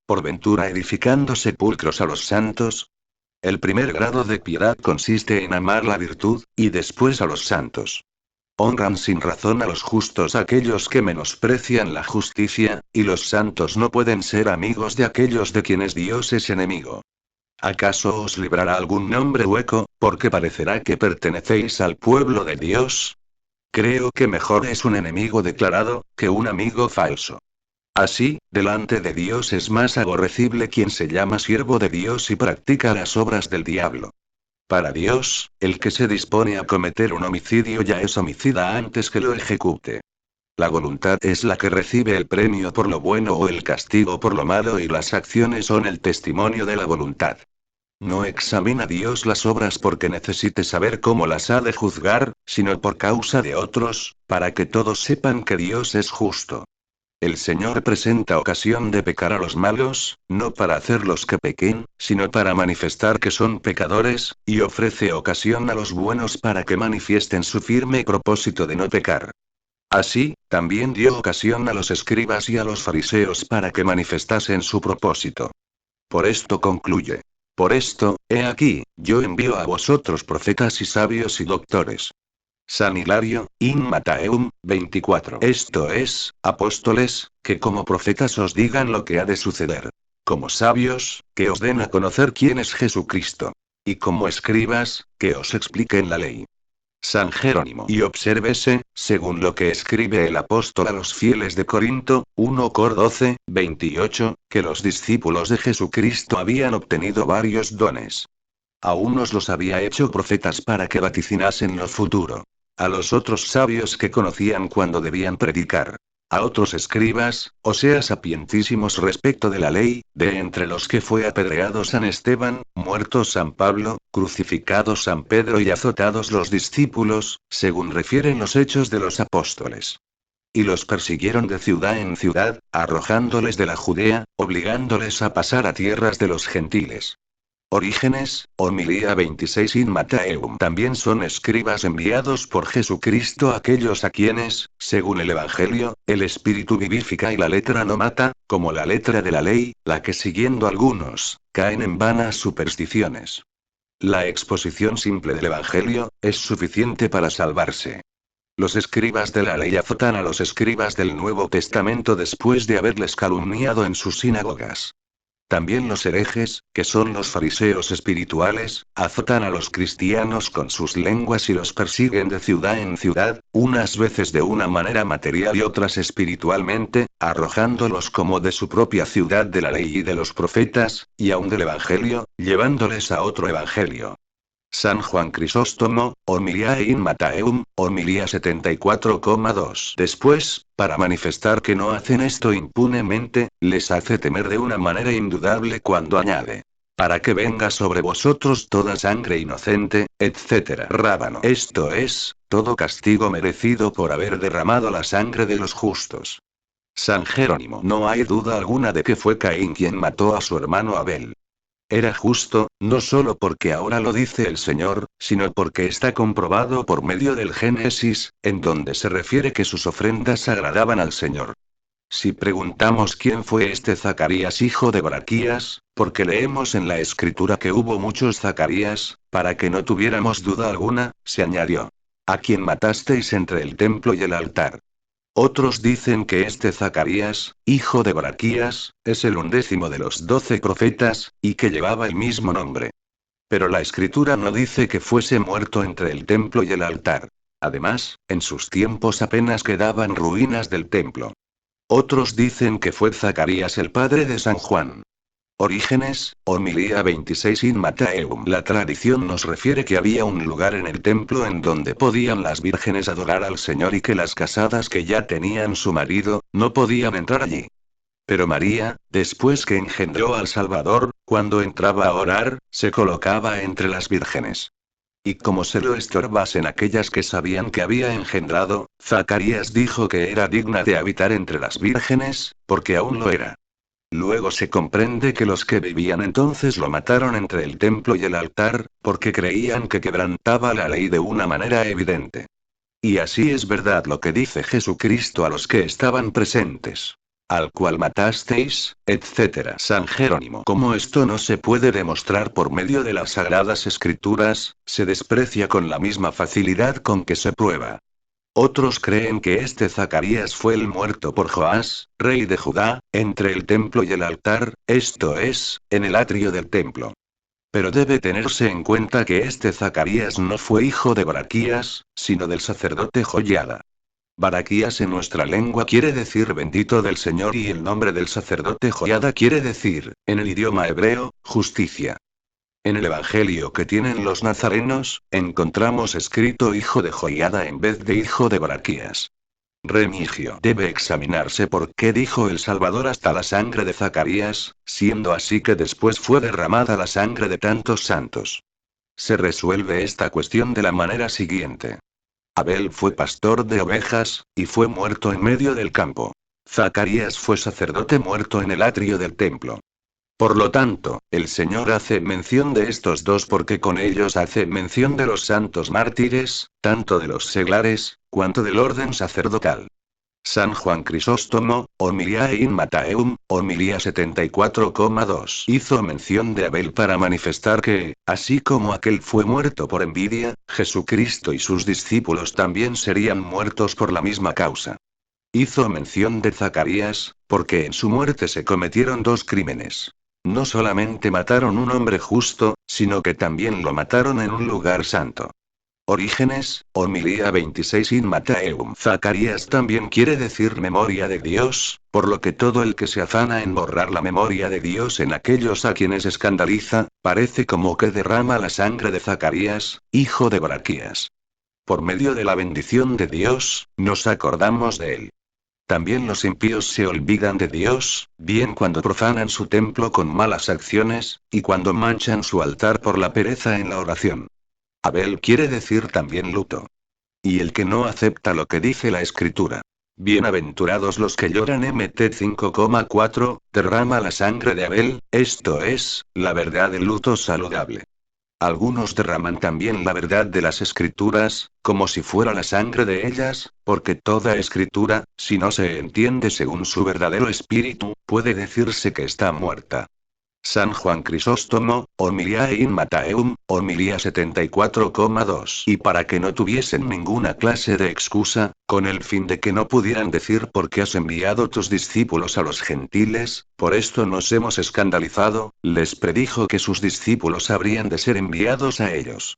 ¿Por ventura edificando sepulcros a los santos? El primer grado de piedad consiste en amar la virtud, y después a los santos. Honran sin razón a los justos aquellos que menosprecian la justicia, y los santos no pueden ser amigos de aquellos de quienes Dios es enemigo. ¿Acaso os librará algún nombre hueco, porque parecerá que pertenecéis al pueblo de Dios? Creo que mejor es un enemigo declarado, que un amigo falso. Así, delante de Dios es más aborrecible quien se llama siervo de Dios y practica las obras del diablo. Para Dios, el que se dispone a cometer un homicidio ya es homicida antes que lo ejecute. La voluntad es la que recibe el premio por lo bueno o el castigo por lo malo, y las acciones son el testimonio de la voluntad. No examina Dios las obras porque necesite saber cómo las ha de juzgar, sino por causa de otros, para que todos sepan que Dios es justo. El Señor presenta ocasión de pecar a los malos, no para hacerlos que pequen, sino para manifestar que son pecadores, y ofrece ocasión a los buenos para que manifiesten su firme propósito de no pecar. Así, también dio ocasión a los escribas y a los fariseos para que manifestasen su propósito. Por esto concluye: por esto, he aquí, yo envío a vosotros profetas y sabios y doctores. San Hilario, in Mattheum, 24. Esto es, apóstoles, que como profetas os digan lo que ha de suceder. Como sabios, que os den a conocer quién es Jesucristo. Y como escribas, que os expliquen la ley. San Jerónimo. Y obsérvese, según lo que escribe el apóstol a los fieles de Corinto, 1 Cor 12, 28, que los discípulos de Jesucristo habían obtenido varios dones. A unos los había hecho profetas para que vaticinasen lo futuro. A los otros sabios que conocían cuándo debían predicar. A otros escribas, o sea sapientísimos respecto de la ley, de entre los que fue apedreado San Esteban, muerto San Pablo, crucificado San Pedro y azotados los discípulos, según refieren los hechos de los apóstoles. Y los persiguieron de ciudad en ciudad, arrojándoles de la Judea, obligándoles a pasar a tierras de los gentiles. Orígenes, homilía 26 in Mattheum. También son escribas enviados por Jesucristo aquellos a quienes, según el Evangelio, el Espíritu vivifica y la letra no mata, como la letra de la ley, la que siguiendo algunos, caen en vanas supersticiones. La exposición simple del Evangelio, es suficiente para salvarse. Los escribas de la ley azotan a los escribas del Nuevo Testamento después de haberles calumniado en sus sinagogas. También los herejes, que son los fariseos espirituales, azotan a los cristianos con sus lenguas y los persiguen de ciudad en ciudad, unas veces de una manera material y otras espiritualmente, arrojándolos como de su propia ciudad de la ley y de los profetas, y aun del Evangelio, llevándoles a otro Evangelio. San Juan Crisóstomo, Homiliae in Mattheum, Homilía 74,2. Después, para manifestar que no hacen esto impunemente, les hace temer de una manera indudable cuando añade: para que venga sobre vosotros toda sangre inocente, etc. Rábano. Esto es, todo castigo merecido por haber derramado la sangre de los justos. San Jerónimo. No hay duda alguna de que fue Caín quien mató a su hermano Abel. Era justo, no solo porque ahora lo dice el Señor, sino porque está comprobado por medio del Génesis, en donde se refiere que sus ofrendas agradaban al Señor. Si preguntamos quién fue este Zacarías hijo de Baraquías, porque leemos en la Escritura que hubo muchos Zacarías, para que no tuviéramos duda alguna, se añadió: a quien matasteis entre el templo y el altar. Otros dicen que este Zacarías, hijo de Baraquías, es el 11º de los 12 profetas, y que llevaba el mismo nombre. Pero la Escritura no dice que fuese muerto entre el templo y el altar. Además, en sus tiempos apenas quedaban ruinas del templo. Otros dicen que fue Zacarías el padre de San Juan. Orígenes, Homilía 26 in Mattheum. La tradición nos refiere que había un lugar en el templo en donde podían las vírgenes adorar al Señor y que las casadas que ya tenían su marido, no podían entrar allí. Pero María, después que engendró al Salvador, cuando entraba a orar, se colocaba entre las vírgenes. Y como se lo estorbasen aquellas que sabían que había engendrado, Zacarías dijo que era digna de habitar entre las vírgenes, porque aún lo era. Luego se comprende que los que vivían entonces lo mataron entre el templo y el altar, porque creían que quebrantaba la ley de una manera evidente. Y así es verdad lo que dice Jesucristo a los que estaban presentes: al cual matasteis, etc. San Jerónimo. Como esto no se puede demostrar por medio de las sagradas escrituras, se desprecia con la misma facilidad con que se prueba. Otros creen que este Zacarías fue el muerto por Joás, rey de Judá, entre el templo y el altar, esto es, en el atrio del templo. Pero debe tenerse en cuenta que este Zacarías no fue hijo de Baraquías, sino del sacerdote Joiada. Baraquías en nuestra lengua quiere decir bendito del Señor y el nombre del sacerdote Joiada quiere decir, en el idioma hebreo, justicia. En el Evangelio que tienen los nazarenos, encontramos escrito hijo de Joiada en vez de hijo de Baraquías. Remigio. Debe examinarse por qué dijo el Salvador hasta la sangre de Zacarías, siendo así que después fue derramada la sangre de tantos santos. Se resuelve esta cuestión de la manera siguiente. Abel fue pastor de ovejas, y fue muerto en medio del campo. Zacarías fue sacerdote muerto en el atrio del templo. Por lo tanto, el Señor hace mención de estos dos porque con ellos hace mención de los santos mártires, tanto de los seglares, cuanto del orden sacerdotal. San Juan Crisóstomo, Homiliae in Mattheum, Homilía 74,2. Hizo mención de Abel para manifestar que, así como aquel fue muerto por envidia, Jesucristo y sus discípulos también serían muertos por la misma causa. Hizo mención de Zacarías, porque en su muerte se cometieron dos crímenes. No solamente mataron un hombre justo, sino que también lo mataron en un lugar santo. Orígenes, Homilía 26 in Mattheum. Zacarías también quiere decir memoria de Dios, por lo que todo el que se afana en borrar la memoria de Dios en aquellos a quienes escandaliza, parece como que derrama la sangre de Zacarías, hijo de Baraquías. Por medio de la bendición de Dios, nos acordamos de él. También los impíos se olvidan de Dios, bien cuando profanan su templo con malas acciones, y cuando manchan su altar por la pereza en la oración. Abel quiere decir también luto. Y el que no acepta lo que dice la Escritura. Bienaventurados los que lloran. Mt 5,4, derrama la sangre de Abel, esto es, la verdad del luto saludable. Algunos derraman también la verdad de las escrituras, como si fuera la sangre de ellas, porque toda escritura, si no se entiende según su verdadero espíritu, puede decirse que está muerta. San Juan Crisóstomo, Homilia in Matteum, Homilia 74,2. Y para que no tuviesen ninguna clase de excusa, con el fin de que no pudieran decir por qué has enviado tus discípulos a los gentiles, por esto nos hemos escandalizado, les predijo que sus discípulos habrían de ser enviados a ellos.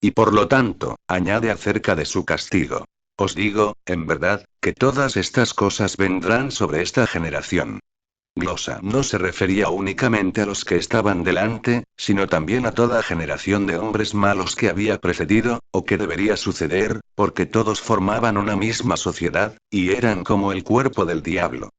Y por lo tanto, añade acerca de su castigo. Os digo, en verdad, que todas estas cosas vendrán sobre esta generación. Glosa no se refería únicamente a los que estaban delante, sino también a toda generación de hombres malos que había precedido, o que debería suceder, porque todos formaban una misma sociedad, y eran como el cuerpo del diablo.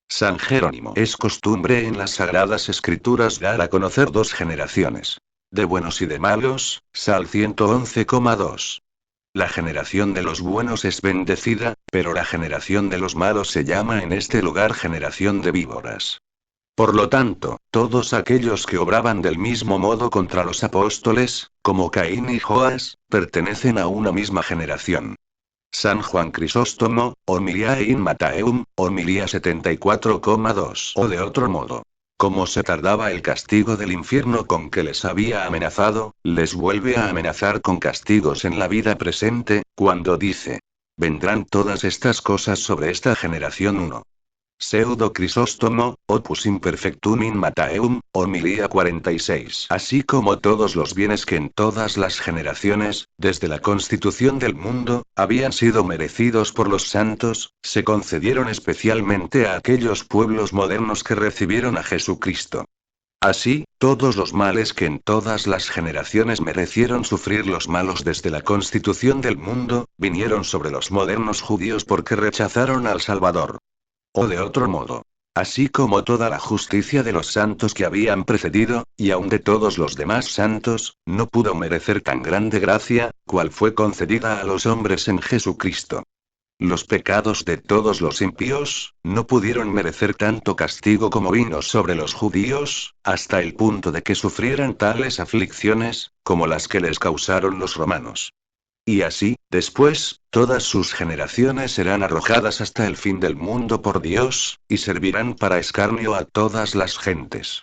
San Jerónimo. Es costumbre en las Sagradas Escrituras dar a conocer dos generaciones. De buenos y de malos, Sal 111,2. La generación de los buenos es bendecida, pero la generación de los malos se llama en este lugar generación de víboras. Por lo tanto, todos aquellos que obraban del mismo modo contra los apóstoles, como Caín y Joas, pertenecen a una misma generación. San Juan Crisóstomo, Homilia in Matteum, Homilia 74,2. O de otro modo. Como se tardaba el castigo del infierno con que les había amenazado, les vuelve a amenazar con castigos en la vida presente, cuando dice: vendrán todas estas cosas sobre esta generación 1. Pseudo Crisóstomo, Opus Imperfectum in Matteum, Homilia 46. Así como todos los bienes que en todas las generaciones, desde la constitución del mundo, habían sido merecidos por los santos, se concedieron especialmente a aquellos pueblos modernos que recibieron a Jesucristo. Así, todos los males que en todas las generaciones merecieron sufrir los malos desde la constitución del mundo, vinieron sobre los modernos judíos porque rechazaron al Salvador. O de otro modo. Así como toda la justicia de los santos que habían precedido, y aun de todos los demás santos, no pudo merecer tan grande gracia, cual fue concedida a los hombres en Jesucristo. Los pecados de todos los impíos, no pudieron merecer tanto castigo como vino sobre los judíos, hasta el punto de que sufrieran tales aflicciones, como las que les causaron los romanos. Y así, después, todas sus generaciones serán arrojadas hasta el fin del mundo por Dios, y servirán para escarnio a todas las gentes.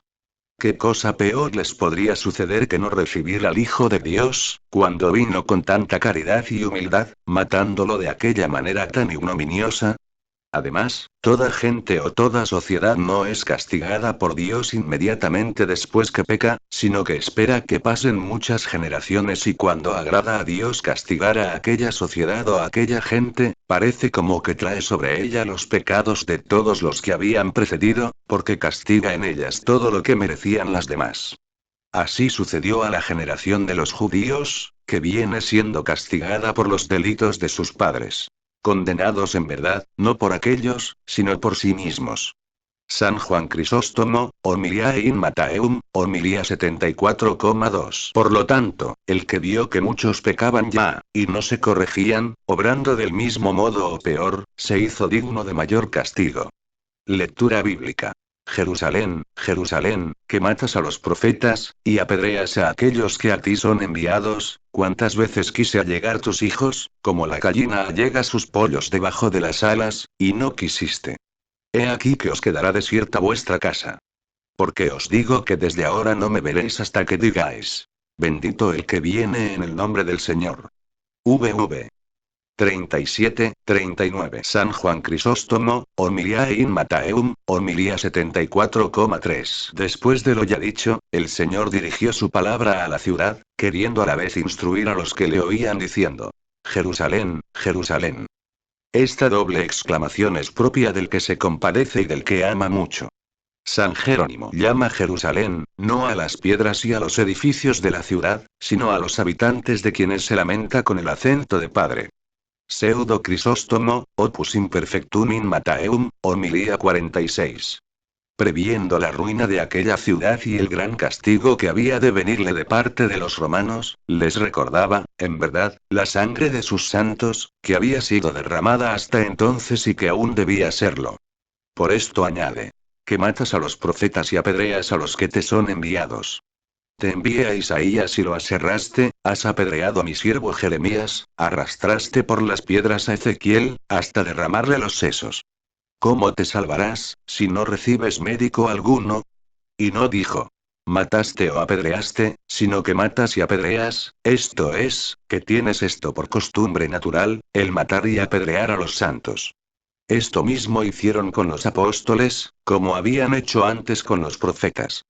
¿Qué cosa peor les podría suceder que no recibir al Hijo de Dios, cuando vino con tanta caridad y humildad, matándolo de aquella manera tan ignominiosa? Además, toda gente o toda sociedad no es castigada por Dios inmediatamente después que peca, sino que espera que pasen muchas generaciones y cuando agrada a Dios castigar a aquella sociedad o a aquella gente, parece como que trae sobre ella los pecados de todos los que habían precedido, porque castiga en ellas todo lo que merecían las demás. Así sucedió a la generación de los judíos, que viene siendo castigada por los delitos de sus padres. Condenados en verdad, no por aquellos, sino por sí mismos. San Juan Crisóstomo, Homilia in Matteum, Homilia 74,2. Por lo tanto, el que vio que muchos pecaban ya, y no se corregían, obrando del mismo modo o peor, se hizo digno de mayor castigo. Lectura bíblica. Jerusalén, Jerusalén, que matas a los profetas, y apedreas a aquellos que a ti son enviados, ¿cuántas veces quise allegar tus hijos, como la gallina allega sus pollos debajo de las alas, y no quisiste? He aquí que os quedará desierta vuestra casa. Porque os digo que desde ahora no me veréis hasta que digáis: bendito el que viene en el nombre del Señor. VV 37-39. San Juan Crisóstomo, Homilia in Matteum, Homilia 74,3. Después de lo ya dicho, el Señor dirigió su palabra a la ciudad, queriendo a la vez instruir a los que le oían diciendo: Jerusalén, Jerusalén. Esta doble exclamación es propia del que se compadece y del que ama mucho. San Jerónimo llama Jerusalén, no a las piedras y a los edificios de la ciudad, sino a los habitantes de quienes se lamenta con el acento de padre. Pseudo Crisóstomo, Opus Imperfectum in Matteum, Homilia 46. Previendo la ruina de aquella ciudad y el gran castigo que había de venirle de parte de los romanos, les recordaba, en verdad, la sangre de sus santos, que había sido derramada hasta entonces y que aún debía serlo. Por esto añade: que matas a los profetas y apedreas a los que te son enviados. Te envié a Isaías y lo aserraste, has apedreado a mi siervo Jeremías, arrastraste por las piedras a Ezequiel, hasta derramarle los sesos. ¿Cómo te salvarás, si no recibes médico alguno? Y no dijo: mataste o apedreaste, sino que matas y apedreas, esto es, que tienes esto por costumbre natural, el matar y apedrear a los santos. Esto mismo hicieron con los apóstoles, como habían hecho antes con los profetas.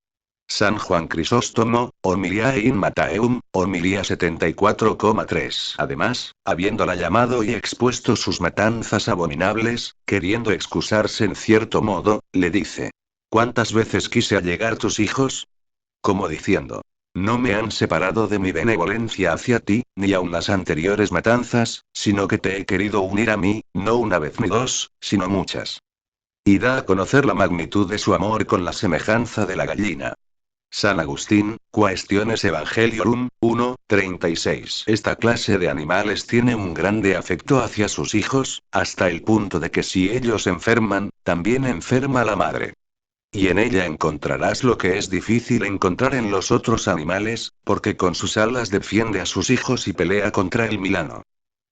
San Juan Crisóstomo, Homiliae in Mattheum, homilía 74,3. Además, habiéndola llamado y expuesto sus matanzas abominables, queriendo excusarse en cierto modo, le dice: ¿Cuántas veces quise allegar tus hijos? Como diciendo: no me han separado de mi benevolencia hacia ti, ni aun las anteriores matanzas, sino que te he querido unir a mí, no una vez ni dos, sino muchas. Y da a conocer la magnitud de su amor con la semejanza de la gallina. San Agustín, Quaestiones Evangeliorum, 1:36. Esta clase de animales tiene un grande afecto hacia sus hijos, hasta el punto de que si ellos enferman, también enferma la madre. Y en ella encontrarás lo que es difícil encontrar en los otros animales, porque con sus alas defiende a sus hijos y pelea contra el vilano.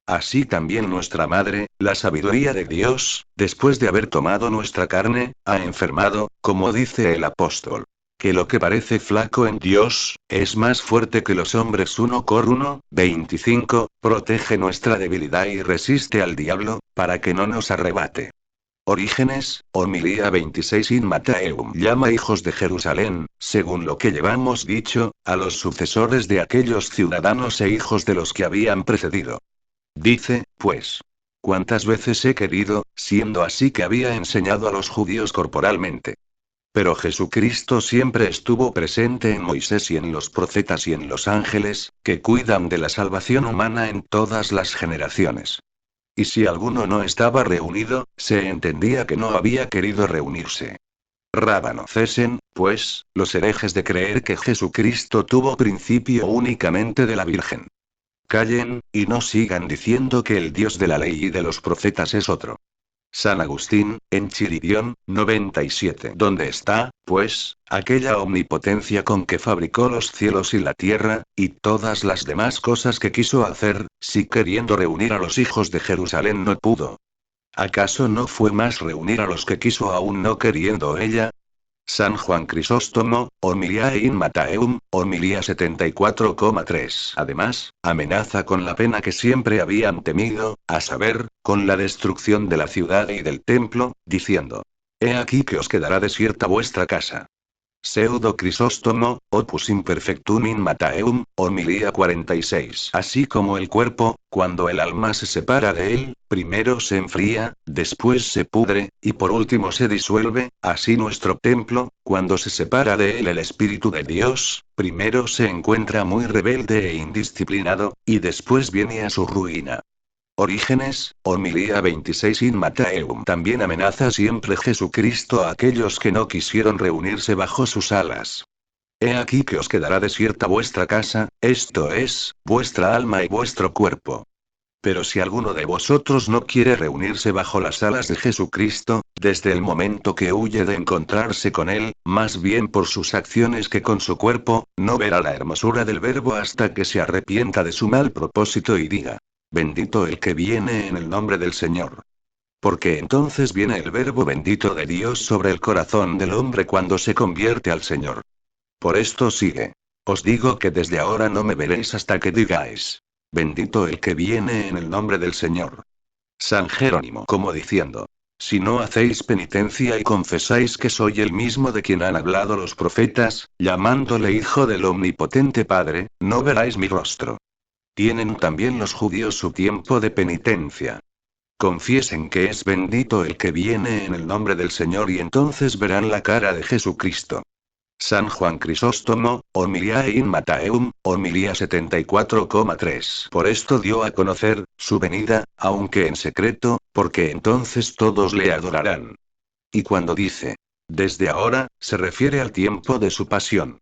Así también nuestra Madre, la sabiduría de Dios, después de haber tomado nuestra carne, ha enfermado, como dice el apóstol. Que lo que parece flaco en Dios, es más fuerte que los hombres. 1 Cor 1:25, protege nuestra debilidad y resiste al diablo, para que no nos arrebate. Orígenes, homilía 26 in Mattheum, llama hijos de Jerusalén, según lo que llevamos dicho, a los sucesores de aquellos ciudadanos e hijos de los que habían precedido. Dice, pues: ¿cuántas veces he querido, siendo así que había enseñado a los judíos corporalmente? Pero Jesucristo siempre estuvo presente en Moisés y en los profetas y en los ángeles, que cuidan de la salvación humana en todas las generaciones. Y si alguno no estaba reunido, se entendía que no había querido reunirse. Rábano cesen, pues, los herejes de creer que Jesucristo tuvo principio únicamente de la Virgen. Callen, y no sigan diciendo que el Dios de la ley y de los profetas es otro. San Agustín, en Chiridión, 97. ¿Dónde está, pues, aquella omnipotencia con que fabricó los cielos y la tierra, y todas las demás cosas que quiso hacer, si queriendo reunir a los hijos de Jerusalén no pudo? ¿Acaso no fue más reunir a los que quiso aún no queriendo ella? San Juan Crisóstomo, Homiliae in Mattheum, homilía 74,3. Además, amenaza con la pena que siempre habían temido, a saber, con la destrucción de la ciudad y del templo, diciendo: he aquí que os quedará desierta vuestra casa. Pseudo Crisóstomo, Opus Imperfectum in Mattheum, homilía 46. Así como el cuerpo, cuando el alma se separa de él, primero se enfría, después se pudre, y por último se disuelve, así nuestro templo, cuando se separa de él el Espíritu de Dios, primero se encuentra muy rebelde e indisciplinado, y después viene a su ruina. Orígenes, homilía 26 in Mattheum. También amenaza siempre Jesucristo a aquellos que no quisieron reunirse bajo sus alas. He aquí que os quedará desierta vuestra casa, esto es, vuestra alma y vuestro cuerpo. Pero si alguno de vosotros no quiere reunirse bajo las alas de Jesucristo, desde el momento que huye de encontrarse con Él, más bien por sus acciones que con su cuerpo, no verá la hermosura del Verbo hasta que se arrepienta de su mal propósito y diga: bendito el que viene en el nombre del Señor. Porque entonces viene el Verbo bendito de Dios sobre el corazón del hombre cuando se convierte al Señor. Por esto sigue: os digo que desde ahora no me veréis hasta que digáis: bendito el que viene en el nombre del Señor. San Jerónimo, como diciendo: si no hacéis penitencia y confesáis que soy el mismo de quien han hablado los profetas, llamándole Hijo del Omnipotente Padre, no veráis mi rostro. Tienen también los judíos su tiempo de penitencia. Confiesen que es bendito el que viene en el nombre del Señor y entonces verán la cara de Jesucristo. San Juan Crisóstomo, Homiliae in Mattheum, homilía 74,3. Por esto dio a conocer su venida, aunque en secreto, porque entonces todos le adorarán. Y cuando dice: desde ahora, se refiere al tiempo de su pasión.